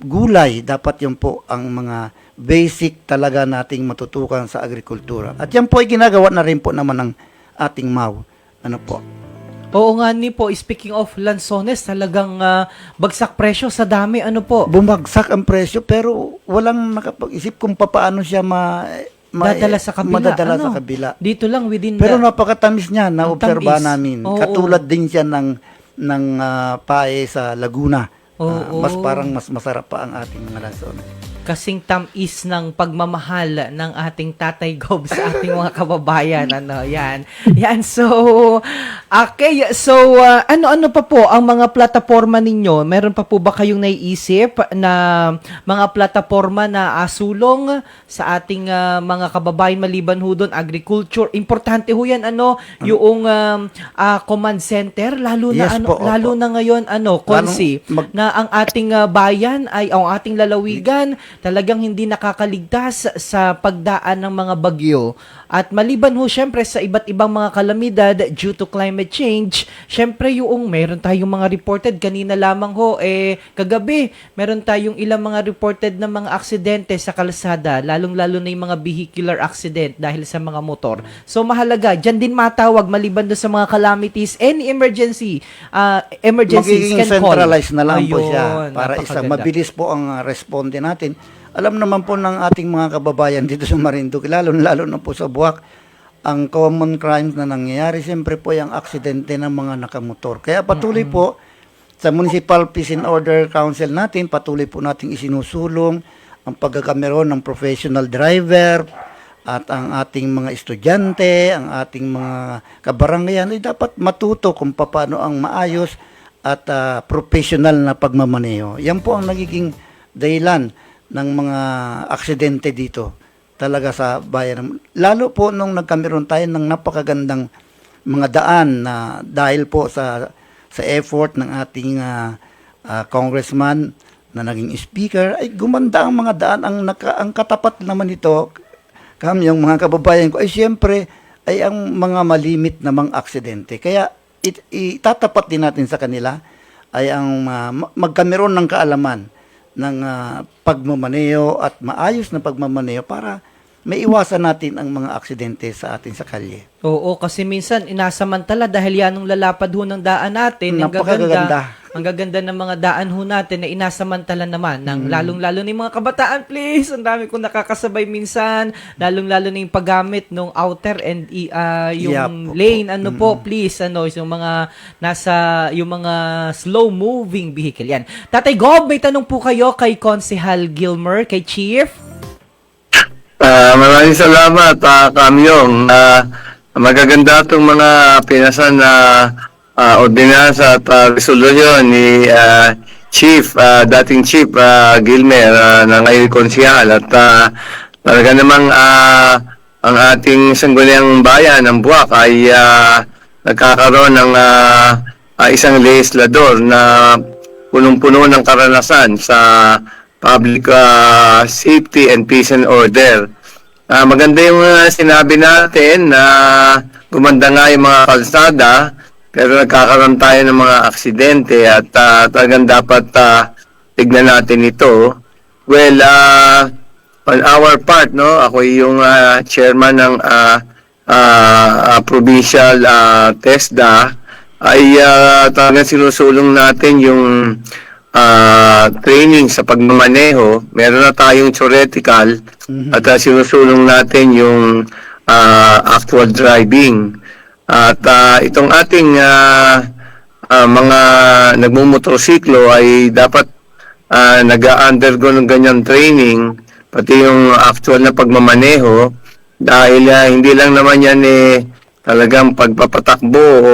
Gulay, dapat yun po ang mga basic talaga nating matutukan sa agrikultura. At yan po ay ginagawa na rin po naman ng ating MAU. Ano po? Oo nga ni po, speaking of lansones, talagang bagsak presyo sa dami. Ano po? Bumagsak ang presyo pero walang nakapag-isip kung paano siya Dadala sa kabila. madadala Ano? sa kabila. Dito lang within Pero the... napakatamis niya, naobserba tamis. namin. Oo. Katulad din siya ng pae sa Laguna. Oo. Mas parang mas masarap pa ang ating mga lansones. Kasing tamis ng pagmamahal ng ating Tatay Gob sa ating mga kababayan. Ano, yan. Yan, so, okay. So, ano-ano pa po ang mga plataforma ninyo? Meron pa po ba kayong naiisip na mga plataforma na sulong sa ating mga kababayan maliban ho doon, agriculture? Importante ho yan, yung command center, lalo na, Yes po, opo. lalo na ngayon, Konsi, na ang ating bayan ay, ang ating lalawigan, talagang hindi nakakaligtas sa pagdaan ng mga bagyo. At maliban ho syempre sa iba't ibang mga kalamidad due to climate change, syempre yung meron tayong mga reported kanina lamang ho, kagabi, meron tayong ilang mga reported na mga aksidente sa kalsada, lalong-lalo na yung mga vehicular accident dahil sa mga motor. So mahalaga, dyan din matawag maliban doon sa mga calamities, any emergencies Magiging can call. centralized na lang po Ayun, siya para isang napakaganda. mabilis po ang responde natin. Alam naman po ng ating mga kababayan dito sa Marinduque, lalo na po sa Buwak, ang common crimes na nangyayari, siyempre po yung aksidente ng mga nakamotor. Kaya patuloy po sa Municipal Peace and Order Council natin, patuloy po nating isinusulong ang pagkakameron ng professional driver at ang ating mga estudyante, ang ating mga kabarangayan ay dapat matuto kung paano ang maayos at professional na pagmamaneho. Yan po ang nagiging dahilan ng mga aksidente dito talaga sa bayan. Lalo po nung nagkameron tayo ng napakagandang mga daan na dahil po sa effort ng ating congressman na naging speaker, ay gumanda ang mga daan. Ang katapat naman nito, yung mga kababayan ko, ay siyempre ay ang mga malimit namang aksidente. Kaya itatapat din natin sa kanila ay ang magkameron ng kaalaman ng pagmamaneho at maayos na pagmamaneho para maiwasan natin ang mga aksidente sa atin sa kalye. Oo, kasi minsan inasamantala dahil yan ang lalapad ho ng daan natin. Napakaganda. Ang gaganda ng mga daan ho natin na inasamantala naman ng lalong-lalo na yung mga kabataan, please. Ang dami kong nakakasabay minsan. Lalong-lalo na yung paggamit ng outer and yung lane. Please. Yung mga yung mga slow-moving vehicle. Yan. Tatay Gob, may tanong po kayo kay Konsehal Gilmer, kay Chief. Maraming salamat, Kamyong. Magaganda itong mga pinasan na ordinansa at resolusyon ni dating Chief Gilmer na ngayon konsehal. At talaga namang ang ating sangguniang bayan ng Buwak ay nagkakaroon ng isang legislador na punong-puno ng karanasan sa public safety and peace and order. Maganda yung sinabi natin na gumanda nga yung mga kalsada pero nagkakaroon tayo ng mga aksidente at talagang dapat tignan natin ito. Well, on our part, ako yung chairman ng provincial TESDA ay talagang sinusulong natin yung training sa pagmamaneho. Meron na tayong theoretical at sinusulong natin yung actual driving. At itong ating mga nagmumotorsiklo ay dapat nag-undergo ng ganyan training, pati yung actual na pagmamaneho, dahil hindi lang naman yan talagang pagpapatakbo o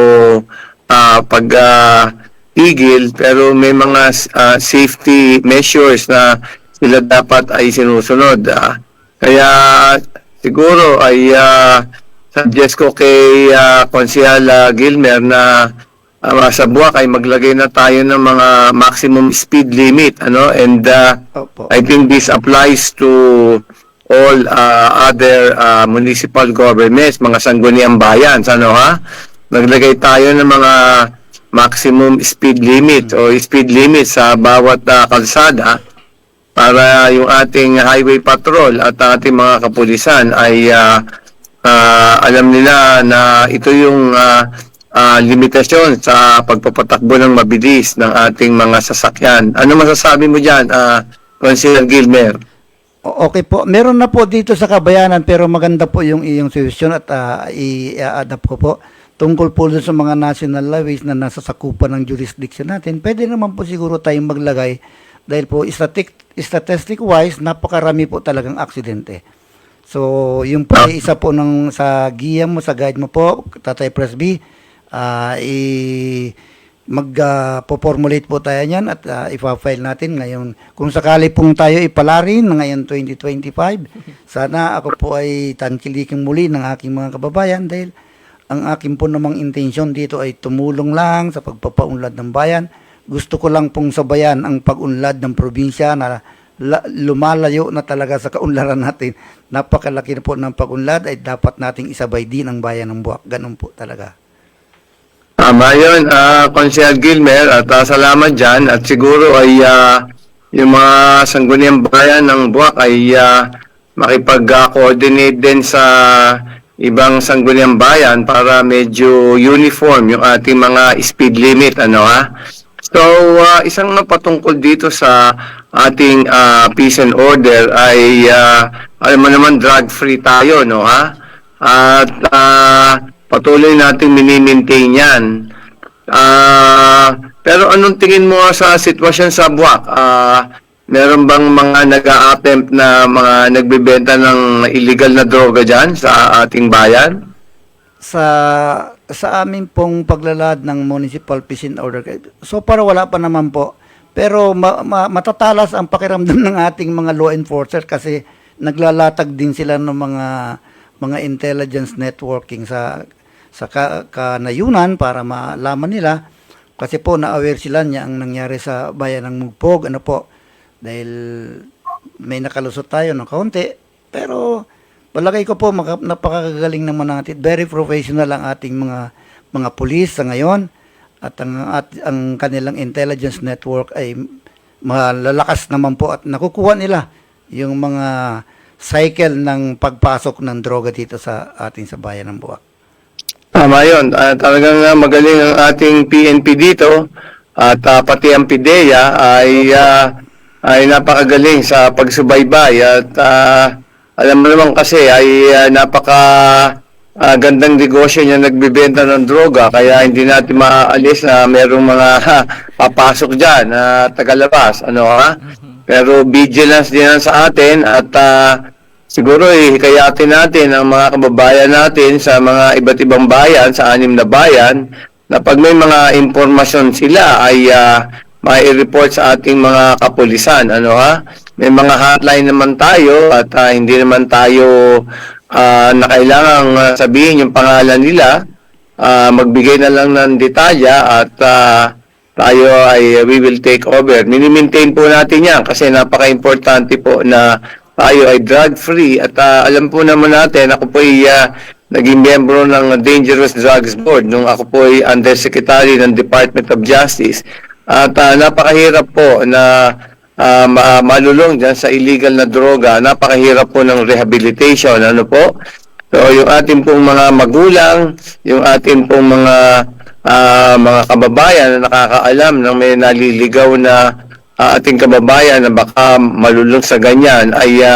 pag-tigil, pero may mga safety measures na sila dapat ay sinusunod. Kaya siguro ay suggest ko kay Konsehal Gilmer na sa Buwak ay maglagay na tayo ng mga maximum speed limit, and I think this applies to all other municipal governments, mga sangguniang bayan, maglagay tayo ng mga maximum speed limit o speed limit sa bawat kalsada para yung ating highway patrol at ating mga kapulisan ay alam nila na ito yung limitasyon sa pagpapatakbo ng mabilis ng ating mga sasakyan. Ano masasabi mo dyan, Consigliere Gilmer? Okay po. Meron na po dito sa Kabayanan pero maganda po yung iyong suggestion at i-adapt ko po. Tungkol po sa mga national highways na nasa sakupan ng jurisdiction natin, pwede naman po siguro tayong maglagay dahil po statistic wise, napakarami po talagang aksidente. So, yung po ay isa po ng sa giya mo, sa guide mo po, Tatay Presby, mag-formulate po tayo niyan at ipa-file natin ngayon. Kung sakali pong tayo ipalarin ngayon 2025, sana ako po ay tangkiliking muli ng aking mga kababayan dahil ang aking po namang intensyon dito ay tumulong lang sa pagpapaunlad ng bayan. Gusto ko lang pong sabayan ang pag-unlad ng probinsya na lumalayo na talaga sa kaunlaran natin. Napakalaki na po ng pag-unlad ay dapat nating isabay din ang bayan ng Buwak. Ganun po talaga. Tama yun, Consigliere Gilmer, at salamat dyan. At siguro ay yung mga sangguniang bayan ng Buwak ay makipag-coordinate din sa ibang sangguniang bayan para medyo uniform yung ating mga speed limit, ano ha? So, isang napatungkol dito sa ating peace and order ay, alam mo naman, drug-free tayo, no ha? At patuloy nating mini-maintain yan. Pero anong tingin mo sa sitwasyon sa Buwak? Meron bang mga nag-a-attempt na mga nagbebenta ng illegal na droga dyan sa ating bayan? Sa amin pong paglalad ng municipal peace and order, so para wala pa naman po. Pero matatalas ang pakiramdam ng ating mga law enforcer kasi naglalatag din sila ng mga intelligence networking sa kanayunan para malaman nila kasi po na-aware sila niya ang nangyari sa bayan ng Mugpog, ano po, dahil may nakalusot tayo ng kaunti, pero palagay ko po napakagaling naman natin. Very professional ang ating mga pulis sa ngayon at ang kanilang intelligence network ay malalakas naman po at nakukuha nila yung mga cycle ng pagpasok ng droga dito sa bayan ng Buwak. Tama yun. Talagang magaling ang ating PNP dito at pati ang PIDEA ay napakagaling sa pagsubaybay at alam mo naman kasi ay gandang negosyo niya nagbebenta ng droga kaya hindi natin maaalis na merong mga papasok dyan na tagalabas. Ano ha? Pero vigilance din yan sa atin at siguro hikayatin natin ang mga kababayan natin sa mga iba't ibang bayan, sa 6 na bayan, na pag may mga impormasyon sila ay mai-report sa ating mga kapulisan. Ano ha? May mga hotline naman tayo at hindi naman tayo na kailangang sabihin yung pangalan nila. Magbigay na lang ng detalya at tayo ay we will take over. Mini-maintain po natin yan kasi napaka-importante po na tayo ay drug-free at alam po naman natin, ako po ay naging miyembro ng Dangerous Drugs Board nung ako po ay Undersecretary ng Department of Justice. At napakahirap po na malulong dyan sa illegal na droga. Napakahirap po ng rehabilitation. Ano po? So, yung ating pong mga magulang, yung ating pong mga kababayan na nakakaalam na may naliligaw na ating kababayan na baka malulong sa ganyan ay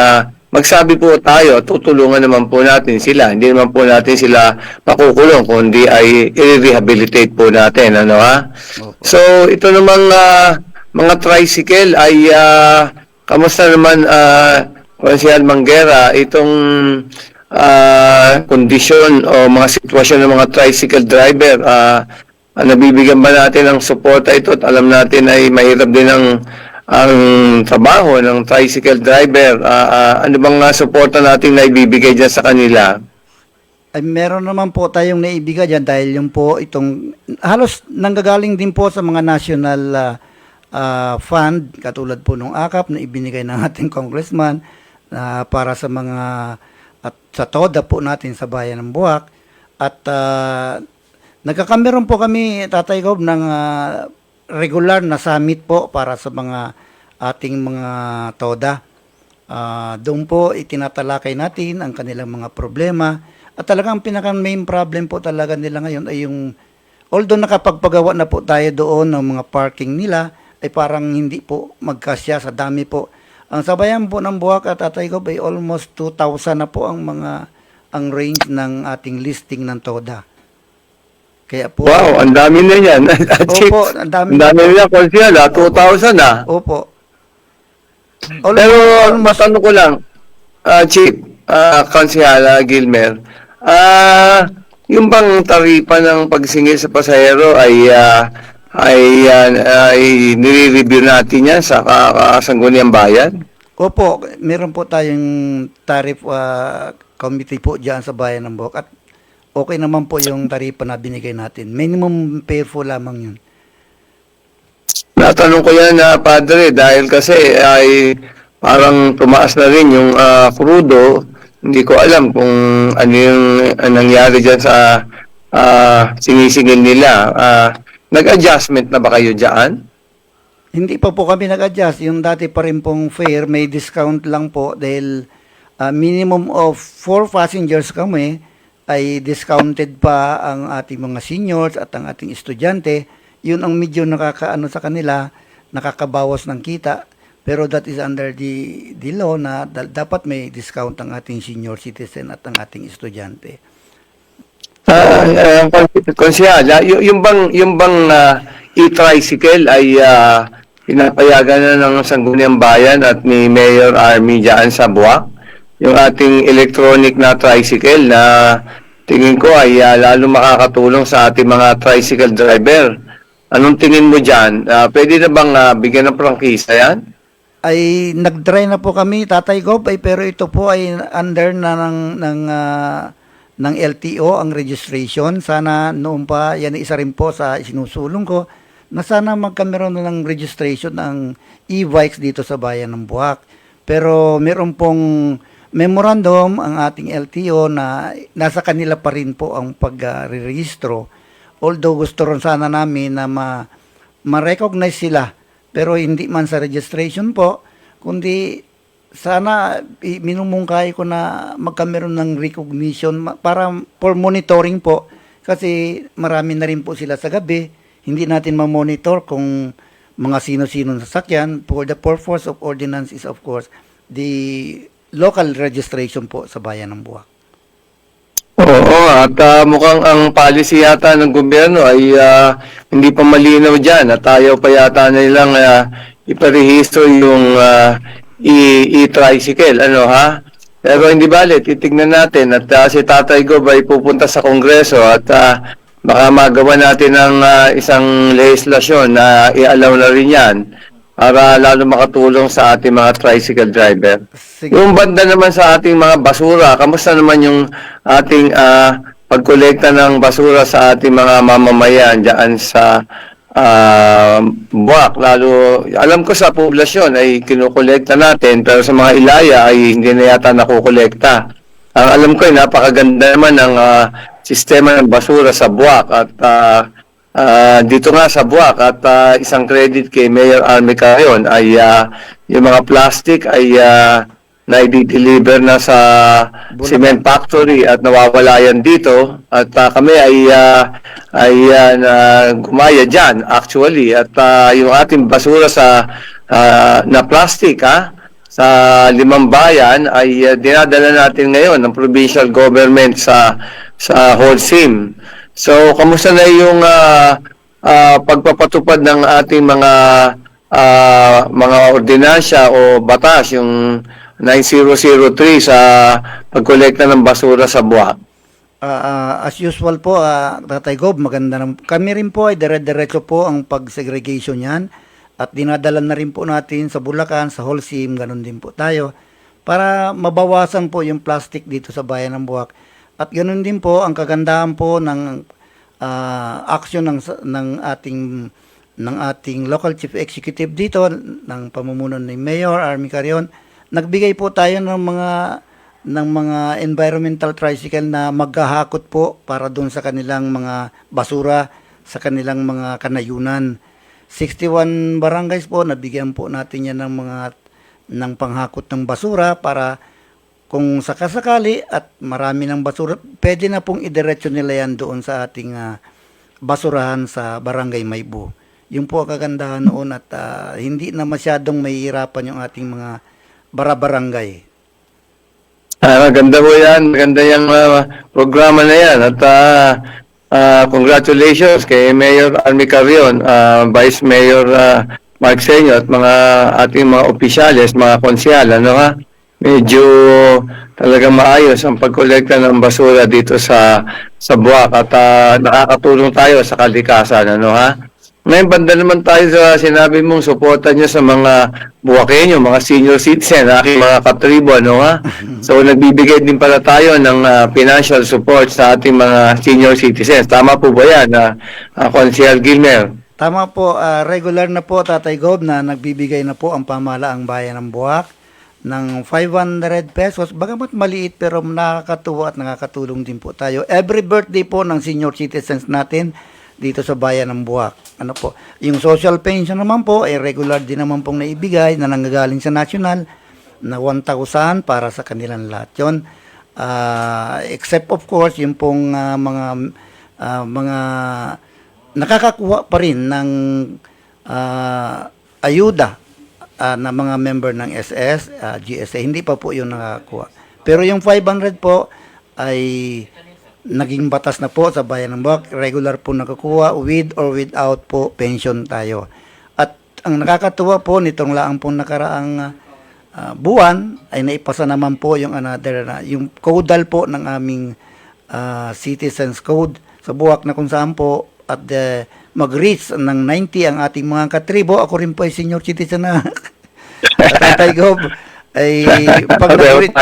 magsabi po tayo, tutulungan naman po natin sila. Hindi naman po natin sila makukulong, kundi ay i-rehabilitate po natin. Ano ha? So, ito namang mga tricycle ay kamusta naman, Consigliere Manguera, itong kondisyon o mga sitwasyon ng mga tricycle driver? Nabibigyan ba natin ng suporta ito at alam natin ay mahirap din ang trabaho ng tricycle driver. Ano bang suporta natin na ibibigay dyan sa kanila? Ay, meron naman po tayong naibigay dyan dahil yung po itong halos nanggagaling din po sa mga national fund katulad po ng AKAP na ibinigay ng ating congressman para sa mga at sa TODA po natin sa bayan ng Buwak at nagkakameron po kami, Tatay Gob, ng regular na summit po para sa mga ating mga TODA. Doon po itinatalakay natin ang kanilang mga problema at talagang pinaka main problem po talaga nila ngayon ay yung although nakapagpagawa na po tayo doon ng mga parking nila ay parang hindi po magkasya sa dami po. Ang sabayan po ng Buwak at Tatay Gob ay almost 2,000 na po ang range ng ating listing ng TODA. Kaya po Wow, ang dami na yan. Opo, ang dami Ang dami na yan, Konsyal, 2,000 ah. Opo. Pero matanong ko lang, Chief, Konsyala Gilmer, yung bang taripa ng pagsingil sa pasahero ay nire-review natin yan sa Sangguniang Bayan? Opo, meron po tayong tariff committee po dyan sa Bayan ng Buwak at okay naman po yung taripa na binigay natin. Minimum fare po lamang yun. Natanong ko yan na Padre dahil kasi ay parang tumaas na rin yung krudo. Hindi ko alam kung ano yung nangyari dyan sa sinisingil nila. Nag-adjustment na ba kayo dyan? Hindi pa po kami nag-adjust. Yung dati pa rin pong fare, may discount lang po dahil minimum of 4 passengers kami ay discounted pa ang ating mga seniors at ang ating estudyante. Yun ang medyo nakakaano sa kanila, nakakabawas ng kita. Pero that is under the law na dapat may discount ang ating senior citizen at ang ating estudyante. Konsyala, yung bang e-tricycle ay pinapayagan na ng Sangguniang Bayan at ni Mayor Army dyan sa Buwak? Yung ating electronic na tricycle na tingin ko ay lalo makakatulong sa ating mga tricycle driver. Anong tingin mo dyan? Pwede na bang bigyan ng prangkisa yan? Ay nag-try na po kami, Tatay Gob, pero ito po ay under na ng LTO ang registration. Sana noon pa, yan isa rin po sa sinusulong ko, na sana magkameron na ng registration ng e-bikes dito sa Bayan ng Buwak. Pero meron pong memorandum ang ating LTO na nasa kanila pa rin po ang pag-rehistro. Although gusto rin sana namin na ma-recognize sila, pero hindi man sa registration po, kundi sana minumungkay ko na magkameron ng recognition para for monitoring po. Kasi marami na rin po sila sa gabi, hindi natin ma-monitor kung mga sino-sino sasakyan. For the purpose of ordinance is of course the local registration po sa Bayan ng Buwak. Oo, at mukhang ang policy yata ng gobyerno ay hindi pa malinaw dyan at ayaw pa yata nilang iparehistro yung e-tricycle, ano ha? Pero hindi bale, titignan natin at si Tatay Gob ay pupunta sa Kongreso at baka magawa natin ng isang legislasyon na i-allow na rin yan para lalo makatulong sa ating mga tricycle driver. Sige. Yung banda naman sa ating mga basura, kamusta naman yung ating pagkolekta ng basura sa ating mga mamamayan dyan sa Buwak? Lalo, alam ko sa poblasyon ay kinukolekta natin, pero sa mga ilaya ay hindi na yata nakukolekta. Ang alam ko ay napakaganda naman ng sistema ng basura sa Buwak at dito nga sa Buwak at isang credit kay Mayor Army Carion ay yung mga plastic ay na-deliver na sa cement factory at nawawala yan dito at kami ay gumaya dyan actually at yung ating basura sa na plastic sa 5 bayan ay dinadala natin ngayon ng provincial government sa Holcim. So, kamusta na yung pagpapatupad ng ating mga ordinansya o batas, yung 9003 sa pagkolekta ng basura sa Buwak? As usual po, Tatay Gob, maganda na. Kami rin po ay dire-diretso po ang pag-segregation yan at dinadala na rin po natin sa Bulacan, sa Holcim, ganun din po tayo para mabawasan po yung plastic dito sa Bayan ng Buwak. At ganoon din po ang kagandahan po ng action ng ating local chief executive dito ng pamumuno ni Mayor Army Carion. Nagbigay po tayo ng mga environmental tricycle na maghahakot po para doon sa kanilang mga basura, sa kanilang mga kanayunan. 61 barangays po, nabigyan po natin yan ng panghakot ng basura para kung sakasakali at marami ng basura, pwede na pong idiretso nila yan doon sa ating basurahan sa Barangay Maybu. Yung po ang kagandahan noon at hindi na masyadong mahihirapan yung ating mga barabarangay. Maganda po yan. Maganda yung programa na yan. At congratulations kay Mayor Army Carrion, Vice Mayor Mark Senyo at mga ating mga opisyales, mga konsyal, ano ha? Medyo talagang maayos ang pagkolekta ng basura dito sa Buwak at nakakatulong tayo sa kalikasan, ano ha? Ngayon, banda naman tayo sa sinabi mong suporta nyo sa mga Buwakenyo, mga senior citizen, aking mga katribo, ano ha? So, nagbibigay din pala tayo ng financial support sa ating mga senior citizens. Tama po ba yan, Consiel Gilmer? Tama po, regular na po Tatay Gob na nagbibigay na po ang pamahalaang bayan ng Buwak ng 500 pesos. Bagamat maliit pero nakakatuwa at nakakatulong din po tayo. Every birthday po ng senior citizens natin dito sa bayan ng Buwak. Ano po? Yung social pension naman po ay regular din naman pong naibigay na nanggagaling sa national na 1,000 para sa kanilang lahat. Yun, except of course yung pong mga nakakakuha pa rin ng ayuda na mga member ng SS, GSA, hindi pa po yung nakakuha. Pero yung 500 po ay naging batas na po sa bayan ng Buwak. Regular po nakakuha, with or without po pension tayo. At ang nakakatuwa po, nitong laang pong nakaraang buwan, ay naipasa naman po yung another, yung caudal po ng aming Citizens Code sa Buwak na kung saan po at mag-reach ng 90 ang ating mga katribo. Ako rin po ay senior citizen na Tatay Gob. Ay pag nag-reach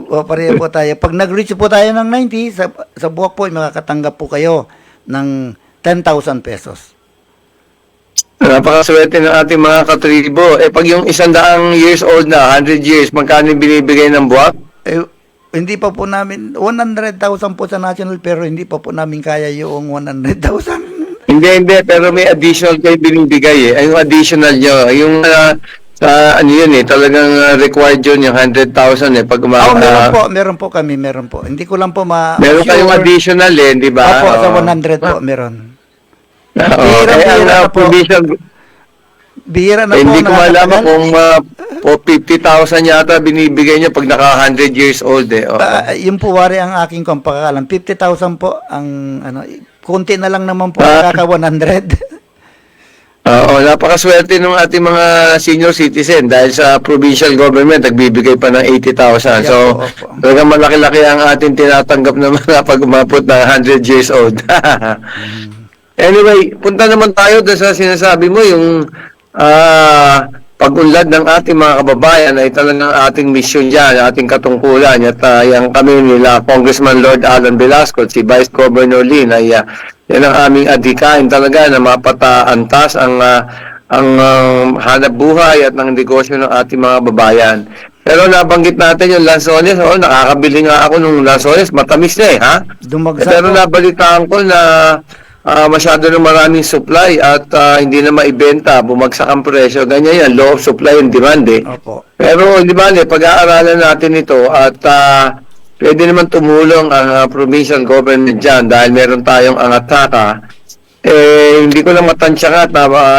pareho po tayo. Pag nag-reach po tayo ng 90 sa Buwak po, ay makakatanggap po kayo ng 10,000 pesos. Napakaswerte ng ating mga katribo. Pag yung 100 years old na, 100 years, magkano binibigay ng Buwak? Hindi pa po namin 100,000 po sa national, pero hindi pa po namin kaya yung 100,000. Hindi, pero may additional kayo binibigay eh. Ay, yung additional nyo, yung sa ano yun eh, talagang required yun yung 100,000 eh. Pag meron po kami. Hindi ko lang po meron kayong additional eh, di ba? Opo, sa 100 po, meron. Bihira na po. Hindi ko malaman kung 50,000 yata binibigay niya pag naka 100 years old eh. Yung po wari ang aking pagkakalam. 50,000 po ang konti na lang naman po nakaka 100. Oo, napakaswerte ng ating mga senior citizen dahil sa provincial government nagbibigay pa ng 80,000. So, talagang malaki-laki ang ating tinatanggap na mga pag umabot ng 100 years old. Anyway, punta naman tayo doon sa sinasabi mo, yung pag-unlad ng ating mga kababayan ay talagang ating mission dyan, ating katungkulan. At yung kami nila, Congressman Lord Alan Velasco, si Vice Governor Lin, ay yan ang aming adhikain talaga na mapataantas ang hanap buhay at ng negosyo ng ating mga babayan. Pero nabanggit natin yung lansones, nakakabili nga ako ng lansones, matamis na ha? Pero nabalitaan ko na masyado na maraming supply at hindi na maibenta, bumagsak ang presyo, ganyan yan, law of supply and demand eh. Opo. Pero di ba, pag-aaralan natin ito at pwede naman tumulong ang provincial government dyan dahil meron tayong angataka. Hindi ko lang matansya na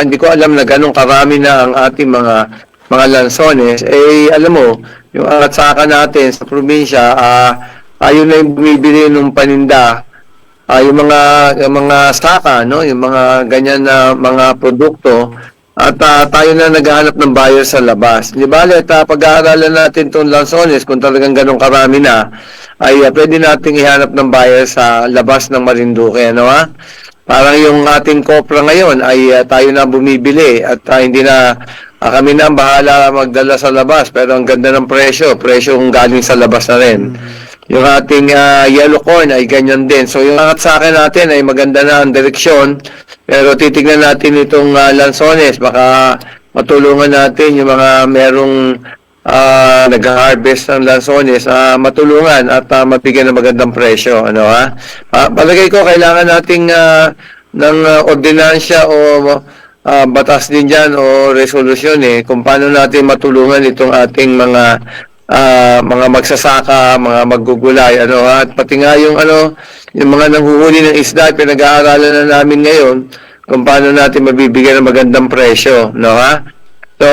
hindi ko alam na ganun karami na ang ating mga lansones. Alam mo, yung angatsaka natin sa probinsya, ayun na yung bumibili ng paninda. Yung mga saka, no, yung mga ganyan na mga produkto at tayo na naghahanap ng buyer sa labas. Di ba? Pag-aaralan natin itong lansones kung talagang ganun karami na, ay pwede nating ihanap ng buyer sa labas ng Marinduque, ano ha? Parang yung ating kopra ngayon ay tayo na bumibili at hindi na kami na ang bahala magdala sa labas, pero ang ganda ng presyong galing sa labas na rin. Yung ating yellow corn ay ganyan din. So yung angat sa akin natin ay maganda na ang direksyon. Pero titignan natin itong lansones. Baka matulungan natin yung mga merong nag-harvest ng lansones. Matulungan at mabigyan ng magandang presyo. Ano, ha? Palagay ko kailangan nating ng ordinansya o batas din dyan o resolusyon kung paano natin matulungan itong ating mga magsasaka, mga maggugulay, at pati nga yung mga nanghuhuli ng isda, pinag-aaralan na namin ngayon kung paano natin mabibigyan ng magandang presyo, no ha? So,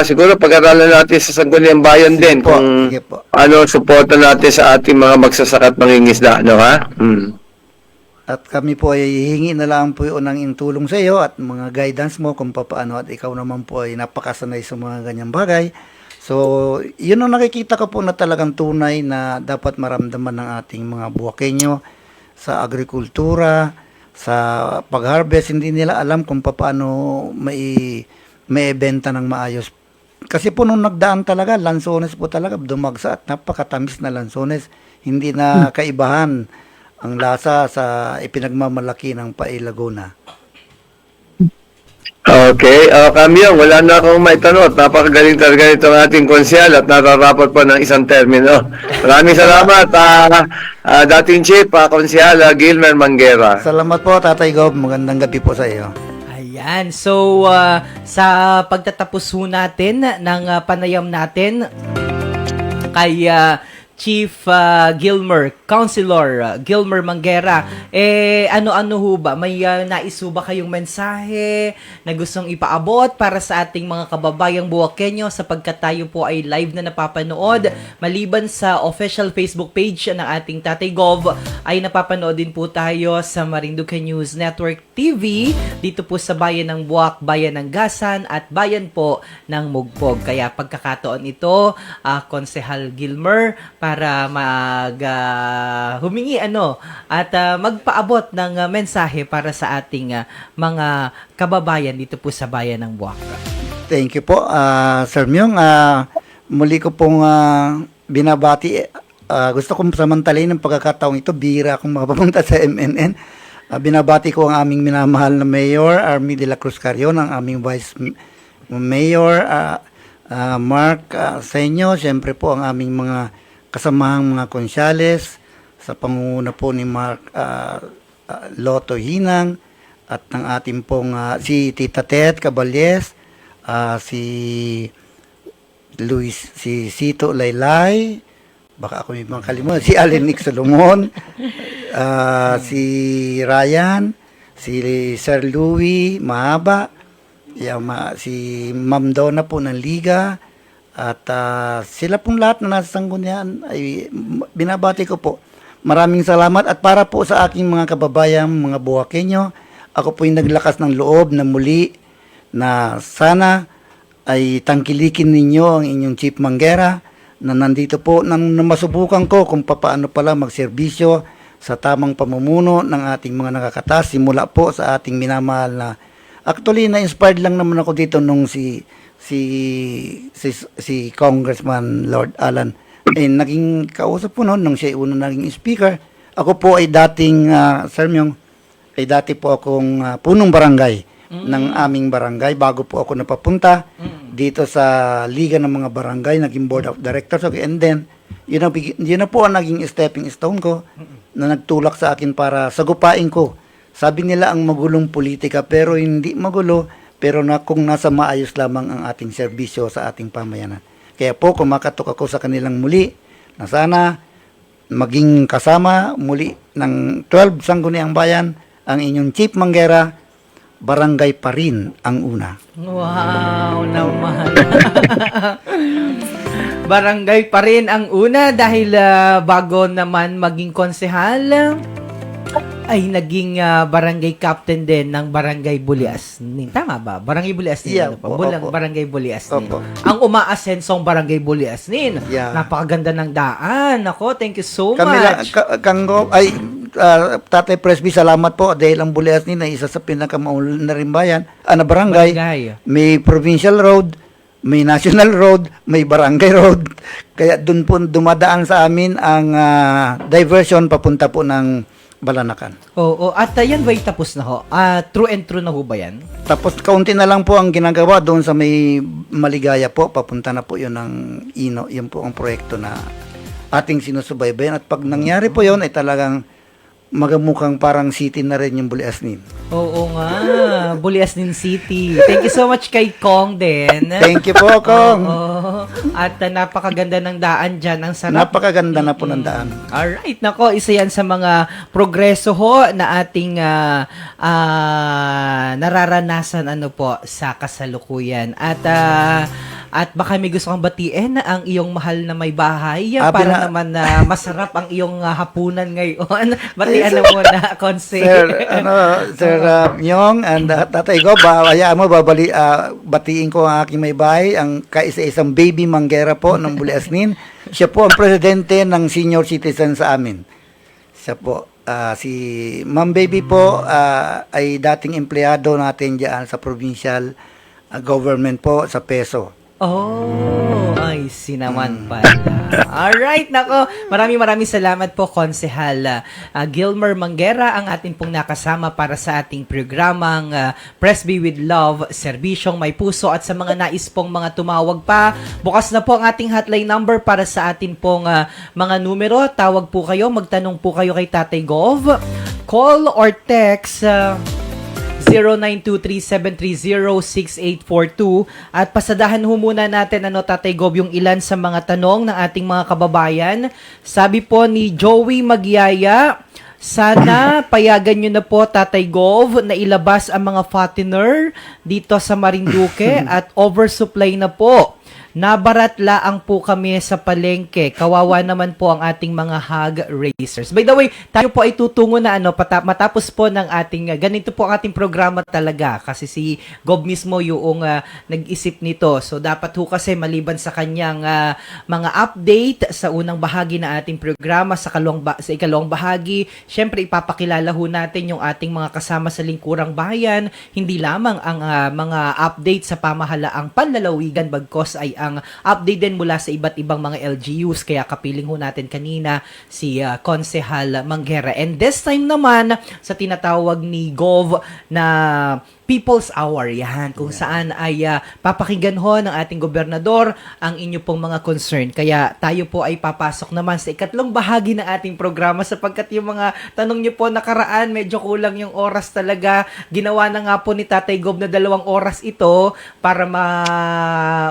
siguro pag-aralan natin sa Sangguniang Bayan din po, kung sige po. suporta natin sa ating mga magsasaka at mangingisda, no ha? At kami po ay hihingi na lang po yun ng tulong sa iyo at mga guidance mo kung paano, at ikaw naman po ay napakasanay sa mga ganyang bagay. So, yun ang nakikita ko po na talagang tunay na dapat maramdaman ng ating mga Buwakenyo sa agrikultura, sa pag-harvest. Hindi nila alam kung paano may benta ng maayos. Kasi po nung nagdaan talaga, lansones po talaga, dumagsa at napakatamis na lansones. Hindi na kaibahan ang lasa sa ipinagmamalaki ng Pai Laguna. Okay, Kamyong, wala na akong maitanong. Napakagaling talaga itong ating konsyal at nararapat pa ng isang termino. Maraming salamat, dating Chief, Konsyal Gilmer Manguera. Salamat po, Tatay Gob. Magandang gabi po sa iyo. Ayan. So, sa pagtatapos ho natin ng panayam natin kay Chief Gilmer, Councilor Gilmer Manguera, ano-ano ho ba? May nais ho ba kayong mensahe na gustong ipaabot para sa ating mga kababayang Buwakenyo sapagkat tayo po ay live na napapanood? Maliban sa official Facebook page ng ating Tatay Gov, ay napapanood din po tayo sa Marinduque News Network TV, dito po sa Bayan ng Buwak, Bayan ng Gasan, at Bayan po ng Mugpog. Kaya pagkakataon ito, Konsehal Gilmer, para humingi at magpaabot ng mensahe para sa ating mga kababayan dito po sa Bayan ng Buwak. Thank you po, Sir Myong. Muli ko pong binabati. Gusto kong samantalin ng pagkakataong ito. Bihira akong makapapunta sa MNN. Binabati ko ang aming minamahal na Mayor, Army de la Cruz Carrion, ang aming Vice Mayor, Mark Senyo, siyempre po ang aming mga kasamahang mga konsyales, sa pangunguna po ni Mark Lotto Hinang, at ng ating pong si Tita Ted Caballes, si Sito Laylay, baka ako may mga kalimutan, si Allen Nick Solomon, si Ryan, si Sir Louie Mahaba, si Ma'am Donna po ng Liga, at sila pong lahat na nasa Sanggunian ay binabati ko po. Maraming salamat, at para po sa aking mga kababayan, mga Buwakenyo, ako po yung naglakas ng loob na muli na sana ay tangkilikin ninyo ang inyong Chief Manguera na nandito po nang masubukan ko kung paano pala magserbisyo sa tamang pamumuno ng ating mga nakakatas, simula po sa ating minamahal na, actually na-inspired lang naman ako dito nung si Congressman Lord Alan naging kausap po noon nung siya una naging speaker. Ako po ay dating Sir Myong, ay dati po akong punong barangay ng aming barangay bago po ako napapunta dito sa Liga ng mga Barangay, naging board of directors. Okay, and then yun na po ang naging stepping stone ko na nagtulak sa akin para sagupain ko. Sabi nila ang magulong politika, pero hindi magulo, pero kung nasa maayos lamang ang ating serbisyo sa ating pamayanan. Kaya po kumakatok ako sa kanilang muli na sana maging kasama muli ng 12 Sangguniang Bayan ang inyong Chief Manguera. Barangay pa rin ang una. Wow naman. Barangay pa rin ang una dahil bago naman maging konsehal, ay naging barangay captain din ng Barangay Buliasnin. Tama ba? Barangay Buliasnin. Yeah, Barangay Buliasnin. Opo. Ang umaasensong Barangay Buliasnin. Yeah. Napakaganda ng daan. Ako, thank you so Kami much. Tatay Presby, salamat po dahil ang Buliasnin ay isa sa pinakamaulan na rin bayan, na barangay. May provincial road, may national road, may barangay road. Kaya doon po dumadaan sa amin ang diversion papunta po ng Balanacan. Oo, at yan ba'y tapos na ho? True and true na ho ba yan? Tapos kaunti na lang po ang ginagawa doon sa may Maligaya po, papunta na po yun ng Ino. Yun po ang proyekto na ating sinusubaybayan. At pag nangyari po yun, ay talagang magamukhang parang city na rin yung Buliasnin. Oo nga, Buliasnin City. Thank you so much kay Kong din. Thank you po, Kong. Oo. At napakaganda ng daan dyan. Ang sarap. Napakaganda na po ng daan. Alright, nako, isa yan sa mga progreso ho na ating nararanasan sa kasalukuyan. At baka may gusto kang batiin ang iyong mahal na may bahay para naman masarap ang iyong hapunan ngayon. Batian na muna, Konse. Sir Myong and Tatay Go, hayaan mo, batiin ko ang aking may bahay, ang kaisa-isang baby Manggera po ng Buliasnin. Siya po ang presidente ng senior citizen sa amin. Siya po. Si Ma'am Baby po ay dating empleyado natin diyan sa provincial government po sa Peso. Oh, ay sinaman pala. Alright, nako. Maraming salamat po, Konsehal Gilmer Manggera, ang atin pong nakasama para sa ating programang Presby with Love, serbisyong may puso. At sa mga nais pong mga tumawag pa, bukas na po ang ating hotline number para sa atin pong mga numero. Tawag po kayo, magtanong po kayo kay Tatay Gov. Call or text 0923-730-6842 at pasadahan ho muna natin Tatay Gob, yung ilan sa mga tanong ng ating mga kababayan. Sabi po ni Joey Magyaya, sana payagan nyo na po, Tatay Gov, na ilabas ang mga fattener dito sa Marinduque at oversupply na po. Nabaratlaang po kami sa palengke. Kawawa naman po ang ating mga hog racers. By the way, tayo po ay tutungo na matapos po ng ating, ganito po ang ating programa talaga. Kasi si Gob mismo yung nag-isip nito. So dapat ho kasi maliban sa kanyang mga update sa unang bahagi na ating programa, sa ikalawang bahagi, syempre ipapakilala ho natin yung ating mga kasama sa lingkurang bayan. Hindi lamang ang mga update sa pamahalaang panlalawigan, bagkos ay ang update din mula sa iba't ibang mga LGUs. Kaya kapiling ho natin kanina si Konsehal Manggera. And this time naman sa tinatawag ni Gov na People's Hour, yan, kung saan ay papakinggan ho ng ating gobernador ang inyo pong mga concern. Kaya tayo po ay papasok naman sa ikatlong bahagi ng ating programa sapagkat yung mga tanong nyo po nakaraan, medyo kulang yung oras talaga. Ginawa na nga po ni Tatay Gob na 2 oras ito para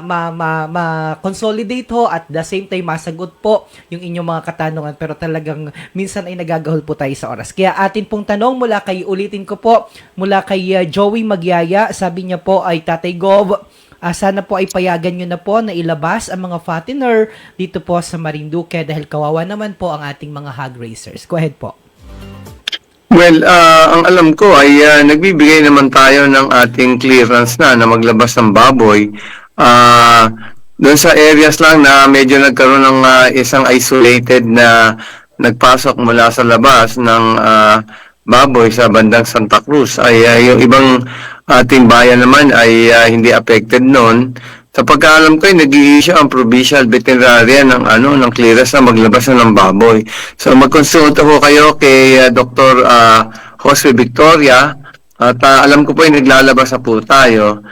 ma-consolidate ho at the same time masagot po yung inyong mga katanungan. Pero talagang minsan ay nagagahol po tayo sa oras. Kaya atin pong tanong mula kay, ulitin ko po, mula kay Joey Magyaya, sabi niya po ay Tatay Gov, sana po ay payagan nyo na po na ilabas ang mga fattener dito po sa Marinduque dahil kawawa naman po ang ating mga hog racers. Go ahead po. Well, ang alam ko ay nagbibigay naman tayo ng ating clearance na maglabas ng baboy. Doon sa areas lang na medyo nagkaroon ng isang isolated na nagpasok mula sa labas ng baboy sa bandang Santa Cruz ay yung ibang ating bayan naman ay hindi affected noon. Sa pagkaalam ko ay nag-i-issue ang provincial veterinarian ng clearance na maglabas na ng baboy. So magkonsulta ko kayo kay Dr. Jose Victoria at alam ko po ay naglalabas na po tayo.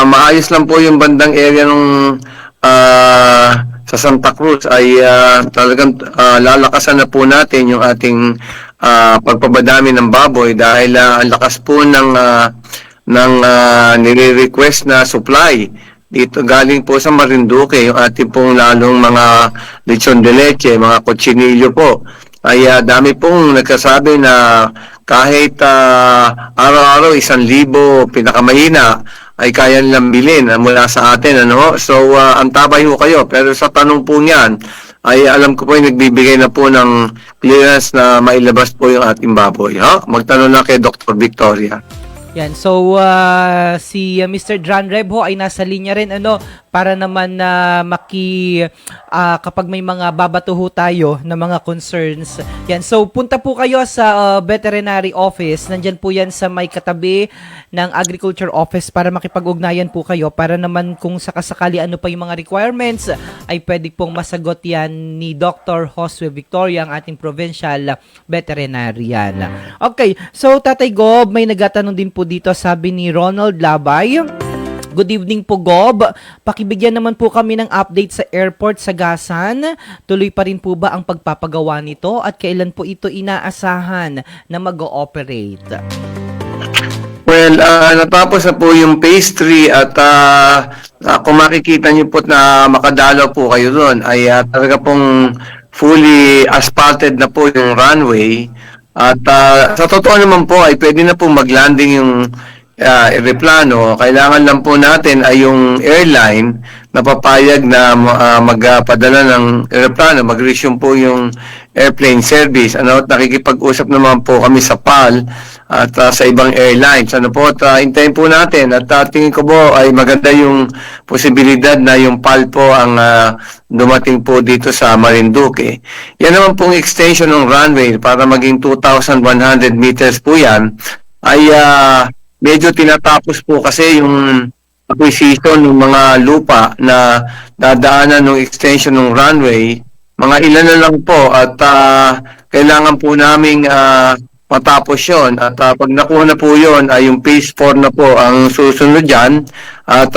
Maayos lang po yung bandang area nung sa Santa Cruz ay talagang lalakasan na po natin yung ating pagpabadami ng baboy dahil ang lakas po ng nire-request na supply dito galing po sa Marinduque, yung ating pong lalong mga lechon de leche, mga kotsinilyo po ay dami pong nagsasabi na kahit araw-araw 1,000 pinakamahina ay kaya nilang bilhin mula sa atin. So ang tabay ho kayo, pero sa tanong po niyan ay alam ko po ay nagbibigay na po ng clearance na mailabas po yung ating baboy. Magtanong na kay Dr. Victoria. Yan, so si Mr. John Reb ho ay nasa linya rin para naman na kapag may mga babato ho tayo na mga concerns. Yan, so punta po kayo sa veterinary office. Nandyan po yan sa may katabi ng agriculture office para makipag-ugnayan po kayo para naman kung sakasakali ano pa yung mga requirements ay pwede pong masagot yan ni Dr. Jose Victoria, ang ating provincial veterinarian. Okay, so Tatay Gob, may nagatanong din po dito, sabi ni Ronald Labay. Good evening po, Gob. Pakibigyan naman po kami ng update sa airport sa Gasan. Tuloy pa rin po ba ang pagpapagawa nito at kailan po ito inaasahan na mag-ooperate? Well, natapos na po yung phase 3 at kung makikita niyo po na makadalaw po kayo doon ay talaga pong fully asphalted na po yung runway at sa totoo naman po ay pwede na po maglanding yung eroplano. Kailangan lang po natin ay yung airline na papayag na magpadala ng eroplano, mag-resume po yung airplane service. Ano, at nakikipag-usap naman po kami sa PAL at sa ibang airlines. Ano po, at hintayin po natin at tingin ko po ay maganda yung posibilidad na yung PAL po ang dumating po dito sa Marinduque. Yan naman pong extension ng runway para maging 2,100 meters po yan ay medyo tinatapos po kasi yung acquisition ng mga lupa na dadaanan ng extension ng runway. Mga ilan na lang po at kailangan po naming matapos yon. At pag nakuha na po yon ay yung phase 4 na po ang susunod dyan at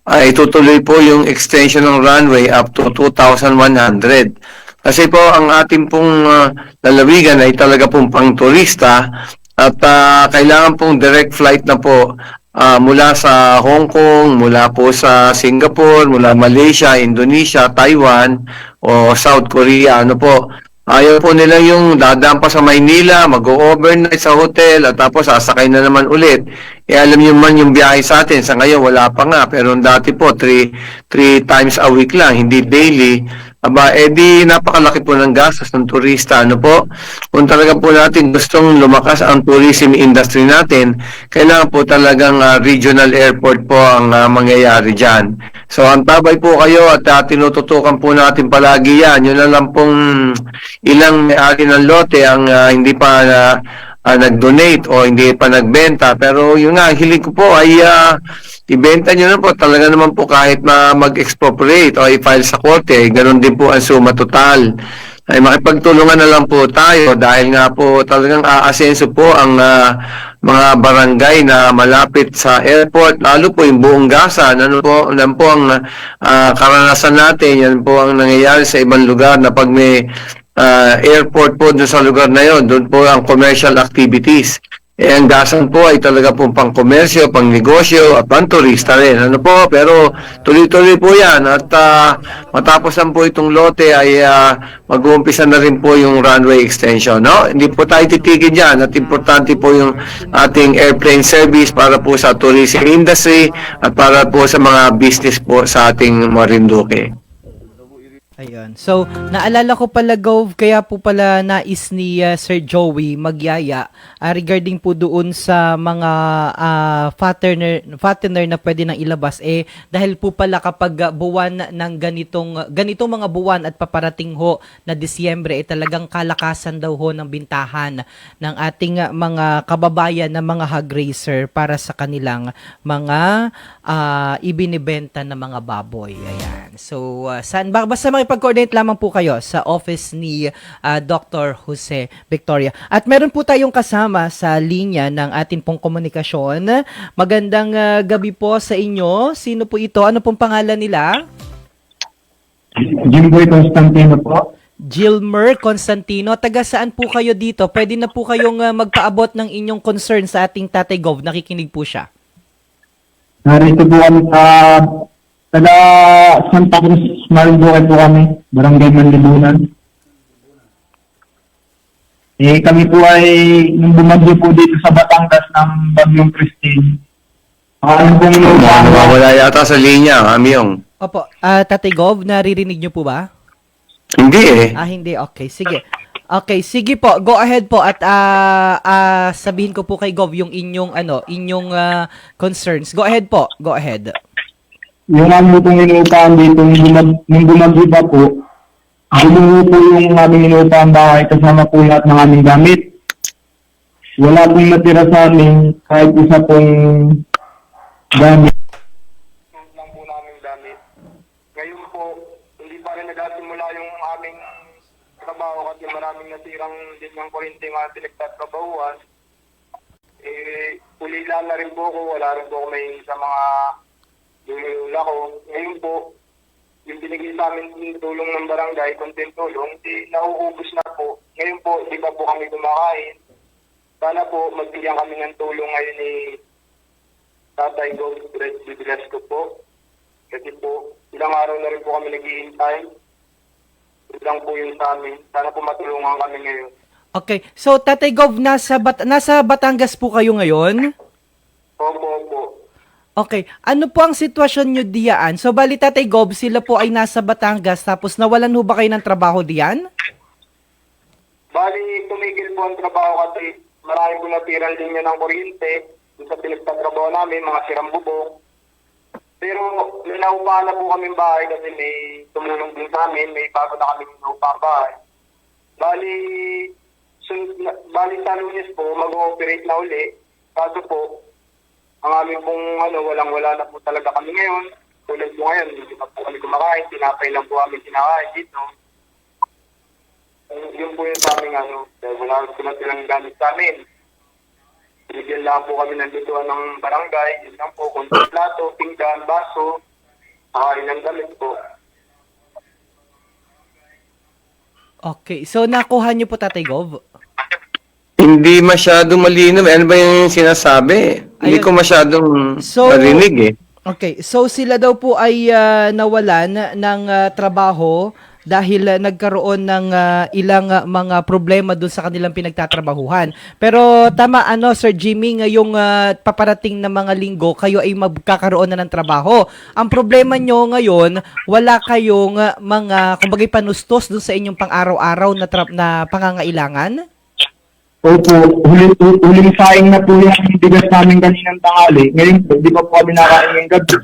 ay tutuloy po yung extension ng runway up to 2,100. Kasi po ang ating pong lalawigan ay talaga pong pang turista at kailangan pong direct flight na po mula sa Hong Kong, mula po sa Singapore, mula Malaysia, Indonesia, Taiwan o South Korea. Ano po, ayaw po nila yung dadaan pa sa Maynila, mag-overnight sa hotel at tapos sasakay na naman ulit. Alam niyo man yung biyahe sa atin, sa ngayon wala pa nga, pero dati po 3 times a week lang, hindi daily. Aba, di napakalaki po ng gastos ng turista. Ano po? Kung talaga po natin gustong lumakas ang tourism industry natin, kailangan po talagang regional airport po ang mangyayari dyan. So, antabay po kayo at tinututukan po natin palagi yan. Yun na lang pong ilang may-ari ng lote ang hindi pa nag-donate o hindi pa nagbenta. Pero yun nga, hiling ko po ay ibenta nyo na po talaga naman po kahit mag-expropriate o i-file sa korte, ganun din po ang suma total. Ay makipagtulungan na lang po tayo dahil nga po talagang aasenso po ang mga barangay na malapit sa airport, lalo po yung buong Gasan. Ano po, yan po ang karanasan natin, yan po ang nangyayari sa ibang lugar na pag may airport po dun sa lugar na yon, doon po ang commercial activities. Ang Gasan po ay talaga pong pang-komersyo, pang-negosyo, at pang-turista rin. Ano po, pero tuloy-tuloy po yan. At matapos lang po itong lote ay mag-uumpisa na rin po yung runway extension. No? Hindi po tayo titigil dyan. At importante po yung ating airplane service para po sa tourism industry at para po sa mga business po sa ating Marinduque. Ayun. So, naalala ko pala, Gov, kaya po pala nais ni Sir Joey magyaya regarding po doon sa mga fattener na pwede nang ilabas. Dahil po pala kapag buwan ng ganitong mga buwan at paparating ho na Disyembre, talagang kalakasan daw ho ng bintahan ng ating mga kababayan na mga hog raiser para sa kanilang mga ibinibenta na mga baboy. Ayan. So, basta makipag-coordinate lamang po kayo sa office ni Dr. Jose Victoria. At meron po tayong kasama sa linya ng ating pong komunikasyon. Magandang gabi po sa inyo. Sino po ito? Ano pong pangalan nila? Jimboy Constantino po. Gilmer Constantino. Taga saan po kayo dito? Pwede na po kayong magpaabot ng inyong concern sa ating Tatay Gov. Nakikinig po siya. Narito po kami sa taga Santa Cruz, Marinduque po kami, Barangay Manlibunan. Kami po ay nung bumagyo po dito sa Batangas ng Bagyong Christine. Ano pong Wala yata sa linya, Amyong. Opo. Tatay Gov, naririnig niyo po ba? Hindi eh. Hindi. Okay, sige. Okay, sige po. Go ahead po at sabihin ko po kay Gov yung inyong concerns. Go ahead po. Go ahead. Yung aming pong inuupahan dito, nung bumagyo pa po, bumuho po yung aming inuupahan bahay kasama po lahat ng aming gamit. Wala pong natira sa amin kahit isa pong gamit. Lang po namin gamit. Ngayon po, hindi pa rin nagsimula yung aming trabaho kasi maraming nasirang din ng kuryente nga pinagtatrabahuan. Ulila na rin po ako, wala rin po ako may sa mga Lumiyula ko. Ngayon po, yung binigay sa amin yung tulong ng barangay, konting tulong, nauubos na po. Ngayon po, di ba po kami kumakain? Sana po, magbigyan kami ng tulong ngayon ni Tatay Go, bibilas ko po. Kasi po, ilang araw na rin po kami naghihintay. Ilang po yun sa amin. Sana po matulungan kami ngayon. Okay. So, Tatay Gov, nasa Batangas po kayo ngayon? Opo, opo. Okay. Ano po ang sitwasyon nyo diyan? So, bali Tatay Gov, sila po ay nasa Batangas tapos nawalan ho ba kayo ng trabaho diyan? Bali, tumigil po ang trabaho kasi marami po natirang linya ng kuryente. Yung sa pinagtatrabaho namin, mga sirang bubong. Pero may naupahan na po kami bahay kasi may tumulong din sa amin, may bago na kami naupahan bahay. Bali sa Lunes po, mag-ooperate na uli. Kaso po, ang aming pong walang-wala na po talaga kami ngayon. Tulad po ngayon, hindi pa po kami kumakain, tinapay lang po kami kinakain dito. Yun po yung sa aming dahil wala ko na silang gamit sa amin. Bigyan lang po kami ng lutuan ng barangay, yun lang po, konting plato, pinggan, baso, ilang damit po. Okay. So, nakuha nyo po, Tatay Gov? Hindi masyado malinaw. Ano ba yung sinasabi? Hindi ko masyadong marinig eh. Okay. So, sila daw po ay nawalan ng trabaho dahil nagkaroon ng ilang mga problema doon sa kanilang pinagtatrabahuhan. Pero tama Sir Jimmy, ngayong paparating na mga linggo, kayo ay magkakaroon na ng trabaho. Ang problema nyo ngayon, wala kayong mga, kumbagay panustos doon sa inyong pang-araw-araw na pangangailangan? Opo, huling saing na po yung bigas namin kaninang tanghali. Ngayon po, di pa po kami nakain ng gabi.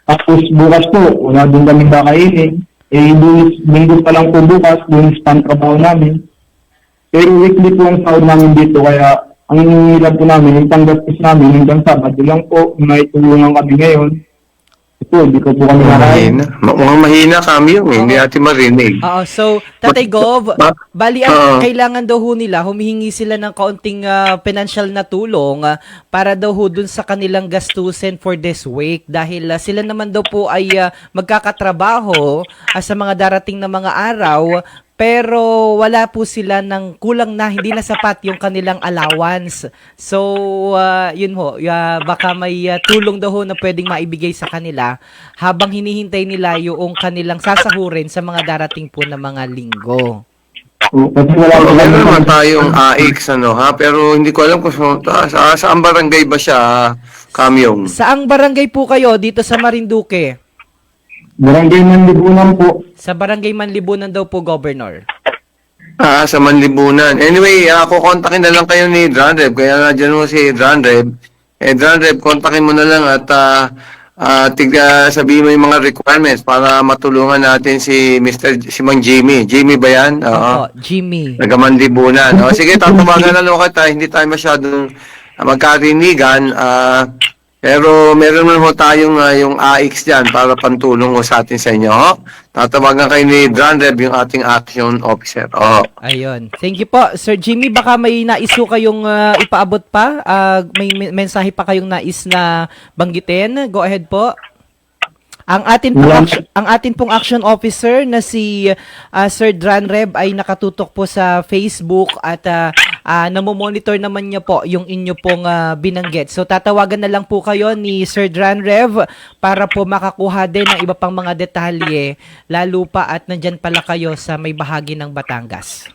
Tapos bukas po, wala din kami kakainin. Linggo pa lang po bukas, lunes pa ang trabaho namin. Pero weekly po ang sahod namin dito, kaya ang hinihilang po namin, yung panggastos namin hanggang Sabado lang po, may tulungan kami ngayon. Ito, hindi ko po kami nakain. Mukhang mahina kami yung hindi natin marinig. Oo, so Tatay Gov, bali ang kailangan daw ho nila, humihingi sila ng kaunting financial na tulong para daw ho dun sa kanilang gastusin for this week dahil sila naman daw po ay magkakatrabaho sa mga darating na mga araw pero wala po sila ng kulang na, hindi na sapat yung kanilang allowance. So, yun ho, baka may tulong daw ho na pwedeng maibigay sa kanila habang hinihintay nila yung kanilang sasahurin sa mga darating po na mga linggo. Kasi wala po Meron kami naman tayong AX, pero hindi ko alam kung saan barangay ba siya, Kamyong. Saang barangay po kayo dito sa Marinduque? barangay ng Libunan po. Sa barangay Manlibunan daw po, Governor. Sa Manlibunan. Anyway, kukontakin na lang kayo ni Dranrev. Kaya na dyan mo si Dranrev. Dranrev, kontakin mo na lang at sabihin mo yung mga requirements para matulungan natin si Mang Jimmy. Jimmy ba yan? Opo, Jimmy. Taga-Manlibunan. Sige, tatawagan na lang kita. Hindi tayo masyadong magkarinigan. Pero meron naman tayong yung AX dyan para pantulong sa atin sa inyo. Tatawagan kayo ni Dranrev, yung ating action officer. Ayun. Thank you po. Sir Jimmy, baka may naiso kayong ipaabot pa? May mensahe pa kayong nais na banggitin? Go ahead po. Ang atin pong action officer na si Sir Dranrev ay nakatutok po sa Facebook at namomonitor naman niya po yung inyo pong binanggit. So tatawagan na lang po kayo ni Sir Dranrev para po makakuha din ng iba pang mga detalye lalo pa at nandyan pala kayo sa may bahagi ng Batangas.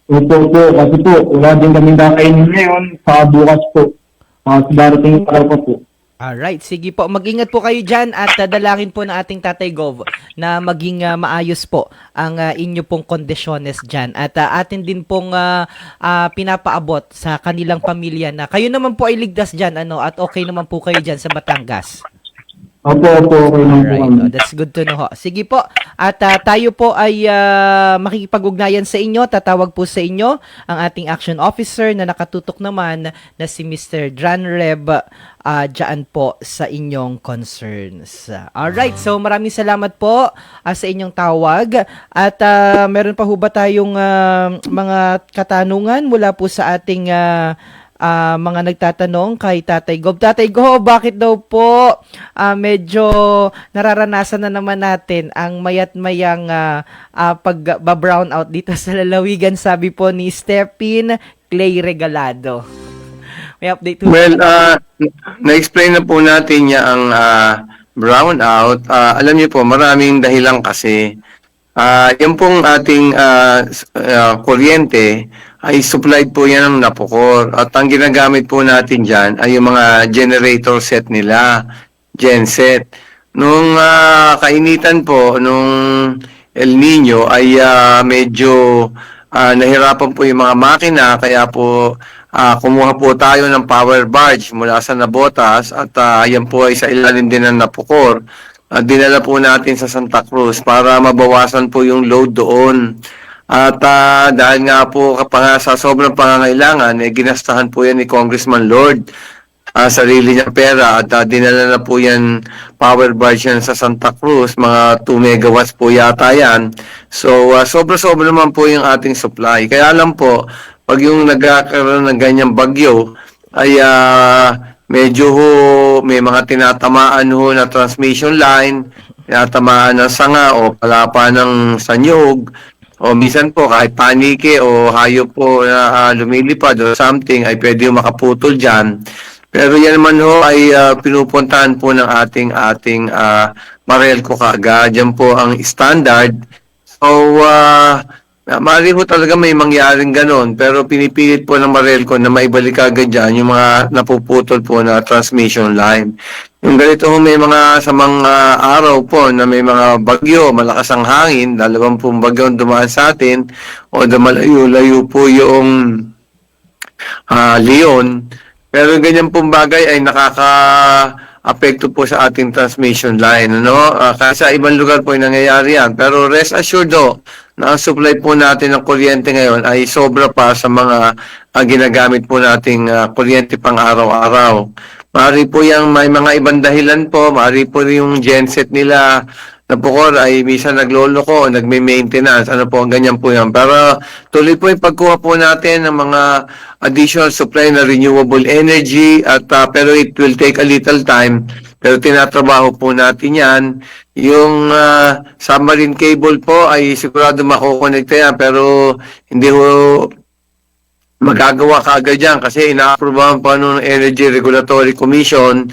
Opo, kasi po, wala din kami kakainin ngayon, sa bukas po. Darating pa po. Alright, sige po. Mag-ingat po kayo dyan at dalangin po ng ating Tatay Gov na maging maayos po ang inyo pong kondisyones dyan. At atin din pong pinapaabot sa kanilang pamilya na kayo naman po ay ligtas dyan at okay naman po kayo dyan sa Batangas. Opo, okay lang po kami. Alright, that's good to know ho. Sige po, at tayo po ay makikipag-ugnayan sa inyo, tatawag po sa inyo ang ating action officer na nakatutok naman na si Mr. Dranrev dyan po sa inyong concerns. Alright, so maraming salamat po sa inyong tawag at meron pa ho ba tayong mga katanungan mula po sa ating mga nagtatanong kay Tatay Gob. Tatay Gob, bakit daw po medyo nararanasan na naman natin ang mayat-mayang pag-brown out dito sa lalawigan, sabi po ni Stephen Clay Regalado. May update po. Well, na-explain na po natin niya ang brownout. Alam niyo po, maraming dahilan kasi. Yung pong ating kuryente ay supplied po yan ng Napocor. At ang ginagamit po natin dyan ay yung mga generator set nila, genset. Nung kainitan po, nung El Nino ay medyo nahirapan po yung mga makina, kaya po kumuha po tayo ng power barge mula sa Nabotas at yan po ay sa ilalim din ng Napocor. Dinala po natin sa Santa Cruz para mabawasan po yung load doon. At dahil nga po sa sobrang pangangailangan, ginastahan po yan ni Congressman Lord sarili niya pera at dinala na po yan power barge yan sa Santa Cruz, mga 2 megawatts po yata yan. So sobra-sobra naman po yung ating supply. Kaya lang po, pag yung nagkakaroon ng ganyang bagyo ay medyo may mga tinatamaan na transmission line, tinatamaan ng sanga o palapa ng sanyog, o minsan po kahit panike o hayop po na lumilipad o something ay pwede yung makaputol dyan. Pero yan naman ay pinupuntahan po ng ating Marelco kaagad. Yan po ang standard. So, maaari po talaga may mangyaring ganon, pero pinipilit po ng Marelco na maibalik agad dyan yung mga napuputol po na transmission line. Yung ganito may mga samang araw po na may mga bagyo, malakas ang hangin, 20 bagyo ang dumaan sa atin, o malayo-layo po yung Leon. Pero ganyan pong bagay ay nakaka-apekto po sa ating transmission line. Kasi sa ibang lugar po yung nangyayari yan. Pero rest assured na ang supply po natin ng kuryente ngayon ay sobra pa sa mga ginagamit po nating kuryente pang araw-araw. Maaari po yung may mga ibang dahilan po, maaari po yung genset nila na Napocor ay minsan nagloloko o nagme-maintenance. Ano po ang ganyan po yan. Pero tuloy po yung pagkuha po natin ng mga additional supply na renewable energy at pero it will take a little time. Pero tinatrabaho po natin yan. Yung submarine cable po ay sigurado makukonekta yan pero hindi ho magagawa kaagad yan kasi ina-aprobahan pa ng Energy Regulatory Commission.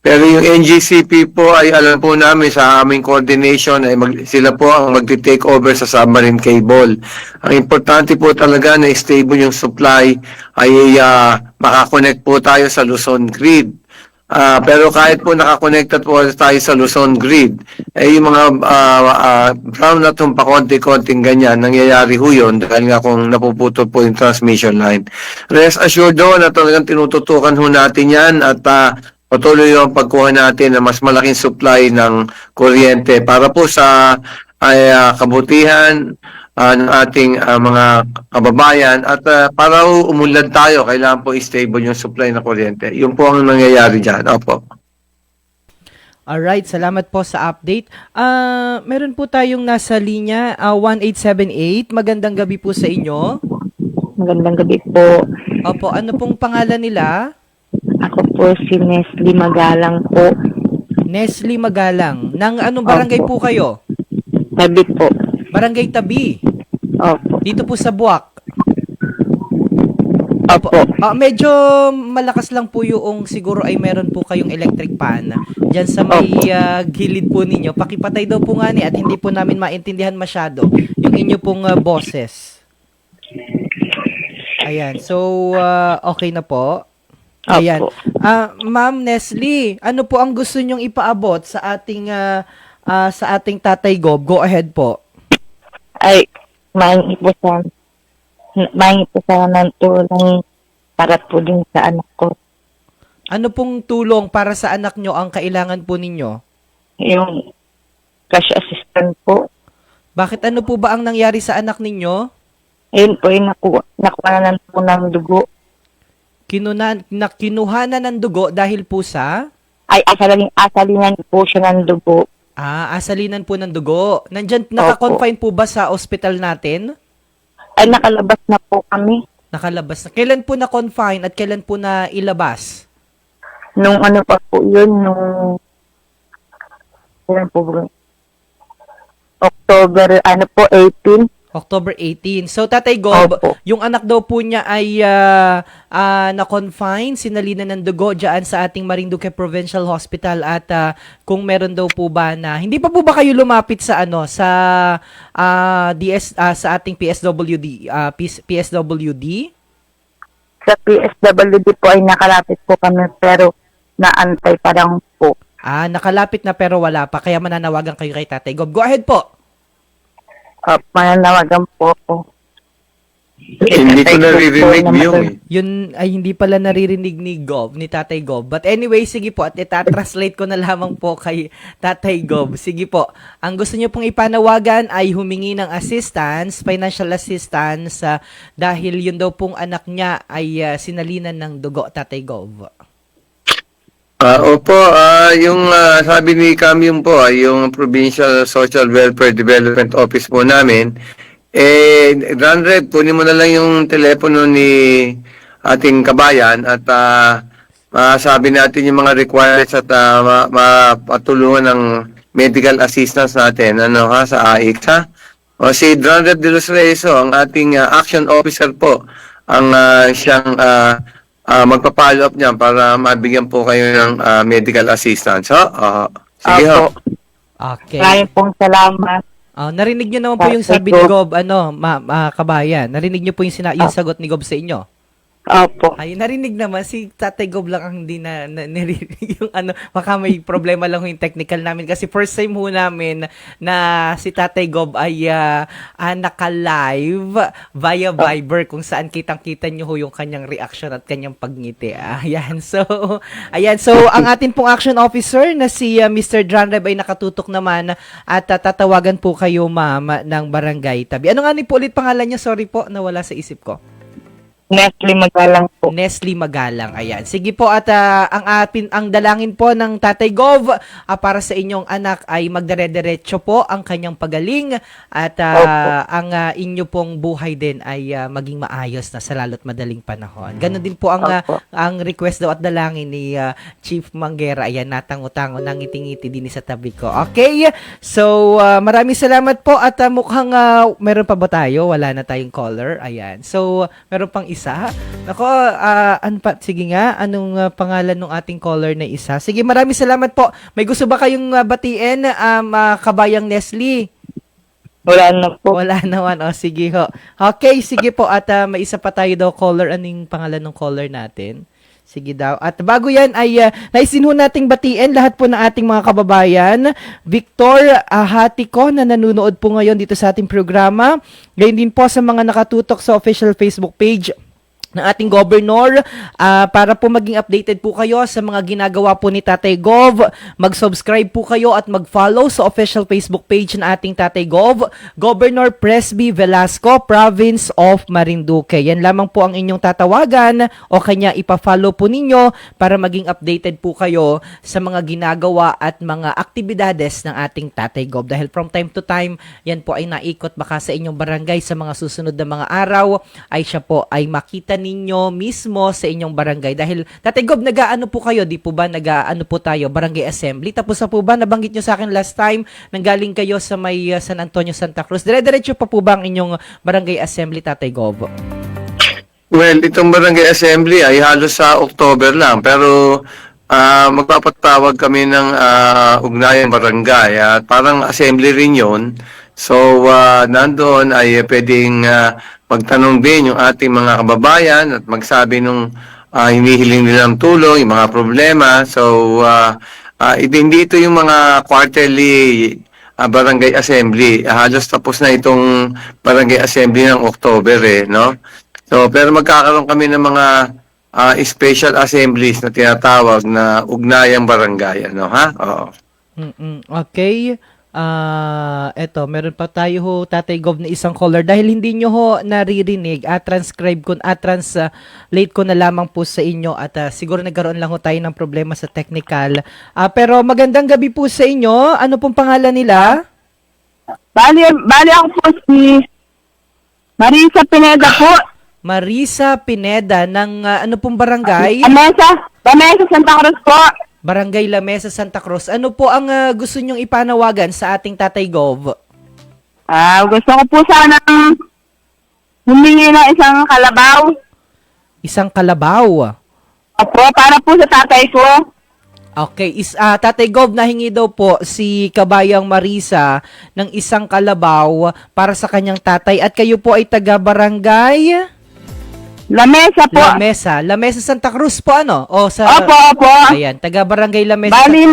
Pero yung NGCP po ay alam po namin sa aming coordination ay sila po ang magti-take over sa submarine cable. Ang importante po talaga na stable yung supply ay makakonect po tayo sa Luzon grid. Pero kahit po nakakonected po tayo sa Luzon grid, yung mga brown na pa konti-konting ganyan, nangyayari ho yun dahil nga kung napuputol po yung transmission line. Rest assured na talagang tinututukan ho natin yan at patuloy yung pagkuha natin ng mas malaking supply ng kuryente para po sa kabutihan ng ating mga kababayan at para umunlad tayo, kailangan po stable yung supply ng kuryente. Yun po ang nangyayari dyan. Opo. Alright, salamat po sa update. Meron po tayong nasa linya, 1878. Magandang gabi po sa inyo. Magandang gabi po. Opo, ano pong pangalan nila? Ako po si Nestle Magalang po. Nestle Magalang. Nang anong barangay po kayo? Tabi po. Barangay Tabi. Opo. Dito po sa Buwak. Opo. Medyo malakas lang po yung siguro ay meron po kayong electric pan. Diyan sa may gilid po ninyo. Pakipatay daw po nga ni at hindi po namin maintindihan masyado yung inyo pong boses. Ayan. So, okay na po. Ayan. Ma'am Nestle, ano po ang gusto nyong ipaabot sa ating Tatay Gob? Go ahead po. Ay, mahingi po sana ng tulong para po din sa anak ko. Ano pong tulong para sa anak nyo ang kailangan po ninyo? Yung cash assistant po. Bakit ano po ba ang nangyari sa anak ninyo? Ayun po, nakuha po ng dugo. Kinuha na ng dugo dahil po sa? Ay, asalinan po siya ng dugo. Asalinan po ng dugo. Nandyan, naka-confine po ba sa ospital natin? Ay, nakalabas na po kami. Nakalabas na. Kailan po na-confine at kailan po na ilabas? Nung ano pa po yun, nung kailan po ba? October, 18. October 18. So, Tatay Gob, Opo. yung anak daw po niya ay na-confine, sinalinan ng dugo dyan sa ating Marinduque Provincial Hospital at kung meron daw po ba na, hindi pa po ba kayo lumapit sa sa ating PSWD? Sa PSWD po ay nakalapit po kami pero naantay pa lang po. Nakalapit na pero wala pa, kaya mananawagan kayo kay Tatay Gob. Go ahead po. Mananawagan po ako. Hindi ko naririnig yung Yun ay hindi pala naririnig ni Gob, ni Tatay Gob. But anyway, sige po, at itatranslate ko na lamang po kay Tatay Gob. Sige po, ang gusto niyo pong ipanawagan ay humingi ng assistance, financial assistance, dahil yun daw pong anak niya ay sinalinan ng dugo, Tatay Gob. Opo, yung sabi ni Kamyong po, yung Provincial Social Welfare Development Office po namin, Red, kunin mo na lang yung telepono ni ating kabayan at masabi natin yung mga requirements at mapatulungan ng medical assistance natin sa AIC. O si Red de los Reyes, ang ating action officer po, ang siyang magpa-follow up niyan para mabigyan po kayo ng medical assistance. Sige ho. Okay. Maraming pong salamat. Narinig niyo naman po yung sabi ni Gob, kabayan. Narinig niyo po yung sagot ni Gob sa inyo. Opo. Ay, narinig naman. Si Tatay Gob lang ang hindi na narinig yung baka may problema lang yung technical namin. Kasi first time ho namin na si Tatay Gob ay naka-live via Viber kung saan kitang-kita nyo ho yung kanyang reaction at kanyang pagngiti. Ayan. So, ang atin pong action officer na si Mr. John Reb ay nakatutok naman at tatawagan po kayo, ma'am, ng barangay tabi. Ano nga ni po ulit pangalan niya? Sorry po, nawala sa isip ko. Nestle Magalang po. Nestle Magalang, ayan. Sige po, at ang dalangin po ng Tatay Gov para sa inyong anak ay magdire-diretso po ang kanyang pagaling at ang inyo pong buhay din ay maging maayos na sa lalo't madaling panahon. Ganon din po ang request daw at dalangin ni Chief Manguera. Ayan, natango-tango, nangiti-ngiti din sa tabi ko. Okay, so maraming salamat po at mukhang meron pa ba tayo? Wala na tayong caller. Ayan, so meron pang isa. Nako, sige nga, anong pangalan ng ating caller na isa? Sige, maraming salamat po. May gusto ba kayong batiin, kabayang Nestle? Wala na po. Wala naman. O, sige ho. Okay, sige po. At may isa pa tayo daw caller. Anong pangalan ng caller natin? Sige daw. At bago yan ay naisin ho nating batiin lahat po ng ating mga kababayan. Victor Hatiko na nanonood po ngayon dito sa ating programa. Gayon din po sa mga nakatutok sa official Facebook page ng ating Governor, para po maging updated po kayo sa mga ginagawa po ni Tatay Gov. Mag-subscribe po kayo at mag-follow sa official Facebook page ng ating Tatay Gov, Governor Presby Velasco, Province of Marinduque. Yan lamang po ang inyong tatawagan o kanya ipa-follow po ninyo para maging updated po kayo sa mga ginagawa at mga aktibidades ng ating Tatay Gov. Dahil from time to time, yan po ay naikot baka sa inyong barangay sa mga susunod na mga araw ay siya po ay makita ninyo mismo sa inyong barangay. Dahil, Tatay Gob, nag-aano po kayo? Di po ba nag-aano po tayo? Barangay Assembly? Tapos na po ba? Nabanggit nyo sa akin last time, nanggaling kayo sa may San Antonio, Santa Cruz. Dire-diretso pa po ba ang inyong Barangay Assembly, Tatay Gob? Well, itong Barangay Assembly ay halos sa October lang. Pero magpapatawag kami ng ugnayan barangay. At parang assembly rin yun. So, nandoon ay pwedeng magtanong din yung ating mga kababayan at magsabi nung hinihiling nilang tulong, yung mga problema. So, hindi ito yung mga quarterly barangay assembly. Halos tapos na itong barangay assembly ng October no? So, pero magkakaroon kami ng mga special assemblies na tinatawag na ugnayang barangay, ha? Oo. Okay. Eto, meron pa tayo ho, Tatay Gov, na isang caller. Dahil hindi nyo ho naririnig, translate ko na lamang po sa inyo at siguro nagkaroon lang ho tayo ng problema sa technical. Pero magandang gabi po sa inyo. Ano pong pangalan nila? Bali ako po si Marisa Pineda po. Marisa Pineda ng ano pong barangay? Lamesa Santa Cruz po. Barangay Lamesa, Santa Cruz. Ano po ang gusto nyong ipanawagan sa ating Tatay Gov? Gusto ko po sanang humingi ng isang kalabaw. Isang kalabaw. Opo, para po sa tatay ko. Okay, Tatay Gov, nahingi daw po si Kabayang Marisa ng isang kalabaw para sa kanyang tatay at kayo po ay taga-barangay Lamesa po. Lamesa Santa Cruz po ano? O sa Opo. Ayan, taga-barangay Lamesa. Bali,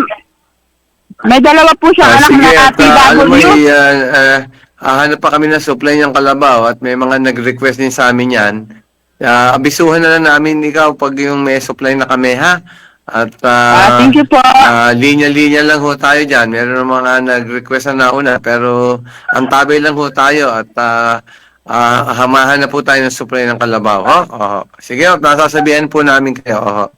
may dalawa po siya anak Sige, na at alam mo, TW. hanap pa kami ng supply ng kalabaw at may mga nag-request din sa amin yan. Abisuhan na lang namin ikaw pag yung may supply na kami, ha? At Thank you po. linya-linya lang ho tayo dyan. Meron ng mga nag-request na nauna, pero ang tabay lang ho tayo at hamahan na po tayo ng supply ng kalabaw. Sige, nasasabihan po namin kayo.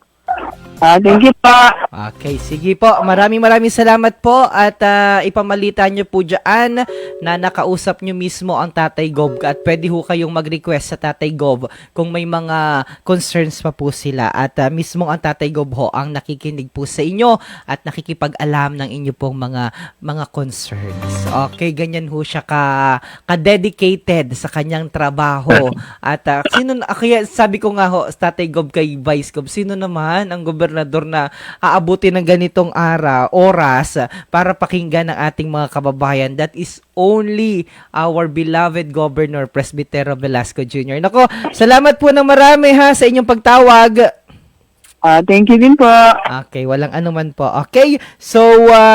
Thank you po. Okay, sige po. Maraming salamat po at ipamalita nyo po dyan na nakausap nyo mismo ang Tatay Gov at pwede ho kayong mag-request sa Tatay Gov kung may mga concerns pa po sila at mismo ang Tatay Gov ho ang nakikinig po sa inyo at nakikipag-alam ng inyo pong mga concerns. Okay, ganyan ho siya ka-dedicated sa kanyang trabaho. At kaya sabi ko nga ho, Tatay Gov kay Vice Gov, sino naman ang gobernador na aabuti ng ganitong oras para pakinggan ang ating mga kababayan? That is only our beloved Governor Presbytero Velasco Jr. Nako, salamat po ng marami ha sa inyong pagtawag. Thank you din po. Okay, walang anuman po. Okay, so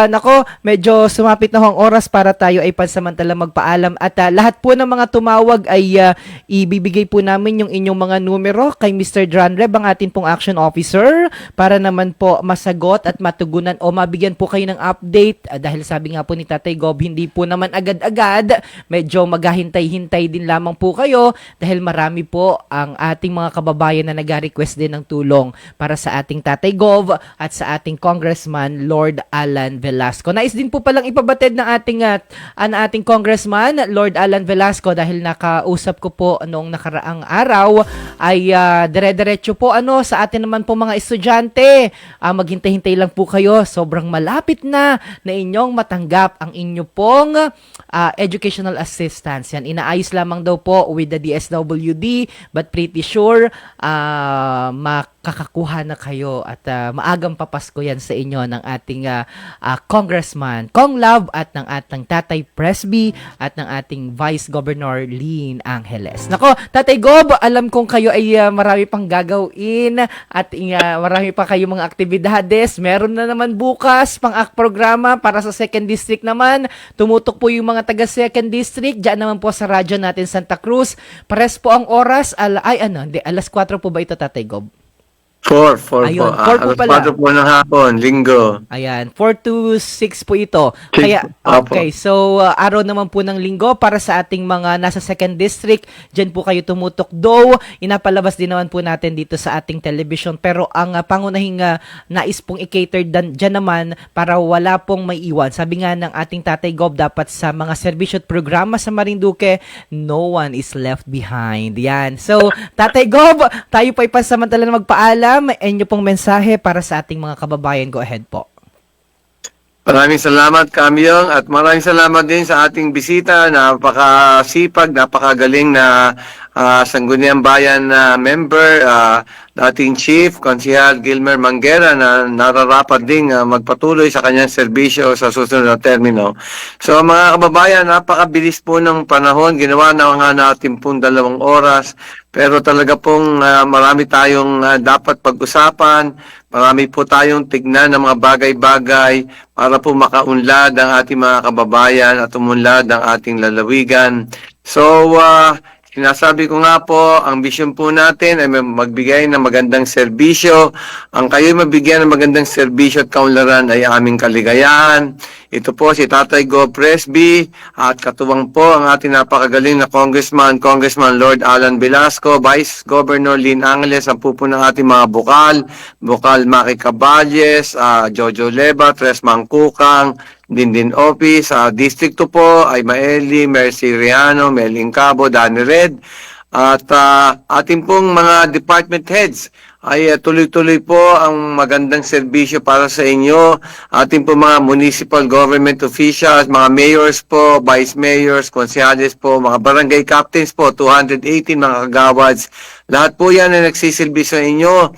nako, medyo sumapit na ho ang oras para tayo ay pansamantala magpaalam at lahat po ng mga tumawag ay ibibigay po namin yung inyong mga numero kay Mr. Dranreb, ang ating pong action officer, para naman po masagot at matugunan o mabigyan po kayo ng update dahil sabi nga po ni Tatay Gov, hindi po naman agad-agad, medyo maghahintay-hintay din lamang po kayo dahil marami po ang ating mga kababayan na nag-request din ng tulong para sa ating Tatay Gov at sa ating Congressman Lord Alan Velasco. Nais din po palang ipabatid ng ating Congressman Lord Alan Velasco dahil nakausap ko po noong nakaraang araw ay dire-diretso po sa atin naman po mga estudyante. Maghintay-hintay lang po kayo. Sobrang malapit na inyong matanggap ang inyo pong educational assistance. Yan, inaayos lamang daw po with the DSWD but pretty sure makakakuha na kayo at maagang papasko yan sa inyo ng ating Congressman Kong Love at ng ating Tatay Presby at ng ating Vice Governor Lynn Angeles. Nako, Tatay Gob, alam kong kayo ay marami pang gagawin at marami pa kayong mga aktibidades. Meron na naman bukas programa para sa 2nd District naman. Tumutok po yung mga taga 2nd District. Diyan naman po sa radyo natin Santa Cruz. Pares po ang oras. Alas 4 po ba ito, Tatay Gob? 4 Ayun, po. 4 po pala. 4 po ng hapon, linggo. Ayan, 4 to 6 po ito. Kaya, Opo. okay, so araw naman po ng linggo para sa ating mga nasa 2nd District, dyan po kayo tumutok. Though, inapalabas din naman po natin dito sa ating television. Pero ang pangunahing nais pong i-cater dyan naman para wala pong may iwan. Sabi nga ng ating Tatay Gob, dapat sa mga serbisyo at programa sa Marinduque, no one is left behind. Yan. So, Tatay Gob, tayo po ay pansamantala na magpaalam. Inyo pong mensahe para sa ating mga kababayan. Go ahead po. Maraming salamat, Kamyong, at maraming salamat din sa ating bisita. Napakasipag, napakagaling na Sangguniang Bayan na member, dating Chief, Konsehal Gilmer Manguera, na nararapat ding magpatuloy sa kanyang serbisyo sa susunod na termino. So mga kababayan, napakabilis po ng panahon. Ginawa na nga natin pong 2 oras. Pero talaga pong marami tayong dapat pag-usapan, marami po tayong tignan ng mga bagay-bagay para po makaunlad ang ating mga kababayan at umunlad ang ating lalawigan. So, sinasabi ko nga po, ang vision po natin ay magbigay ng magandang serbisyo. Ang kayo mabigyan ng magandang serbisyo at kaunlaran ay aming kaligayahan. Ito po si Tatay Go Presby at katuwang po ang ating napakagaling na Congressman Lord Alan Velasco, Vice Governor Lynn Angeles, ang pupo ng ating mga Bukal Maki Caballes, Jojo Leba, Tres Mangkukang, Dindin Office, District 2 po ay Maeli, Mercy Riano, Meling Cabo, Danny Red, At ating pong mga department heads ay tuloy-tuloy po ang magandang serbisyo para sa inyo. Ating po mga municipal government officials, mga mayors po, vice mayors, konsehales po, mga barangay captains po, 218 mga kagawads. Lahat po yan ay nagsisilbi sa inyo.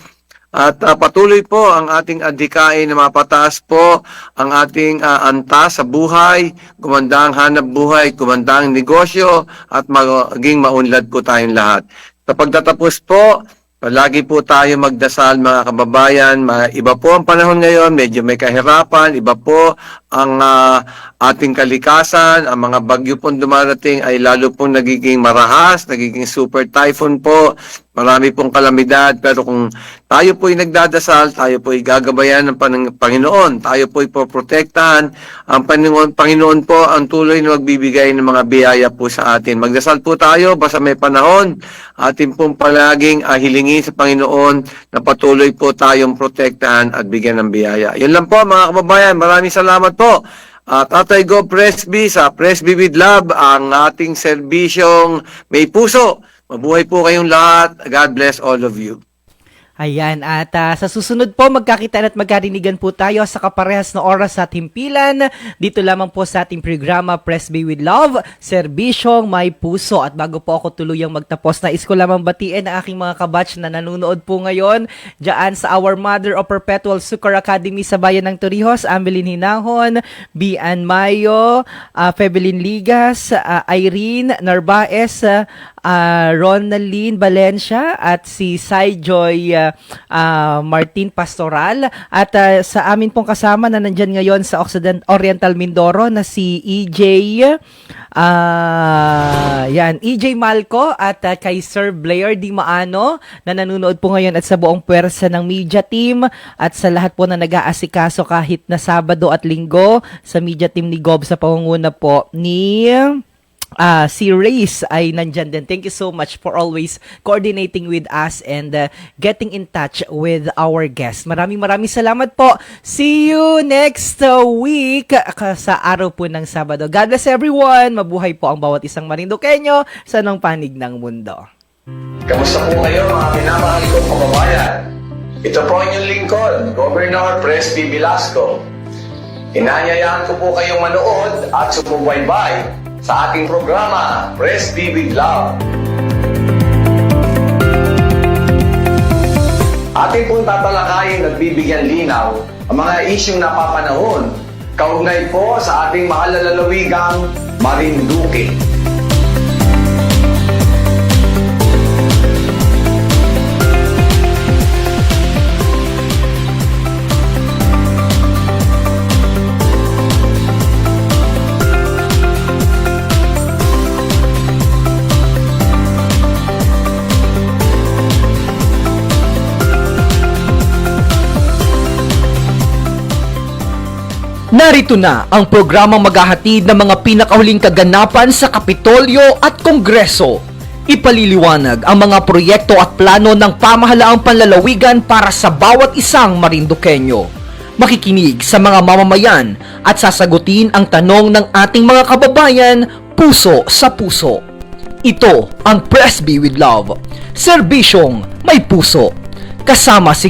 At patuloy po ang ating adhikain na mapataas po ang ating antas sa buhay, gumanda ang hanap buhay, gumanda ang negosyo, at maging maunlad po tayong lahat. Sa pagtatapos po, palagi po tayo magdasal mga kababayan. Iba po ang panahon ngayon, medyo may kahirapan, iba po ang ating kalikasan, ang mga bagyo pong dumarating ay lalo pong nagiging marahas, nagiging super typhoon po, marami pong kalamidad, pero kung tayo po'y nagdadasal, tayo po'y gagabayan ng Panginoon, tayo po'y poprotektahan, ang Panginoon po ang tuloy na magbibigay ng mga biyaya po sa atin. Magdasal po tayo, basta may panahon, atin pong palaging hilingin sa Panginoon na patuloy po tayong protektahan at bigyan ng biyaya. Yun lang po mga kababayan, maraming salamat po. Tatay Go Presby sa Presby with Love, ang ating serbisyong may puso. Mabuhay po kayong lahat. God bless all of you. Ayan, at sa susunod po, magkakitaan at magkarinigan po tayo sa kaparehas na oras sa Timpilan. Dito lamang po sa ating programa, Presby with Love, Serbisyong May Puso. At bago po ako tuluyang magtapos, nais ko lamang batiin ang aking mga kabatch na nanonood po ngayon dyan sa Our Mother of Perpetual Succor Academy sa Bayan ng Torrijos, Amelin Hinahon, Bian Mayo, Febelin Ligas, Irene Narvaez, Ronaline Valencia, at si Sai Joy Martin Pastoral, at sa amin pong kasama na nandyan ngayon sa Oriental Mindoro na si EJ Malco, at kay Sir Blair Di Maano na nanonood po ngayon, at sa buong pwersa ng media team, at sa lahat po na nag-aasikaso kahit na Sabado at Linggo sa media team ni Gob sa pangunguna po ni si Reyes ay nandyan din. Thank you so much for always coordinating with us and getting in touch with our guests. Maraming salamat po. See you next week sa araw po ng Sabado. God bless everyone. Mabuhay po ang bawat isang Marinduqueño sa anong panig ng mundo. Kamusta po kayo mga minamahal kong kababayan? Ito po ang inyong lingkod, Governor Presby Velasco. Inanyayaan ko po kayong manood at sumubaybay sa ating programa, Presby with Love. Ating pong tatalakayin at bibigyan linaw ang mga isyong napapanahon kaugnay po sa ating mahal na lalawigang Marinduque. Narito na ang programang maghahatid ng mga pinakahuling kaganapan sa Kapitolyo at Kongreso. Ipaliliwanag ang mga proyekto at plano ng pamahalaang panlalawigan para sa bawat isang Marinduqueño. Makikinig sa mga mamamayan at sasagutin ang tanong ng ating mga kababayan puso sa puso. Ito ang Presby with Love, serbisyong may puso. Kasama si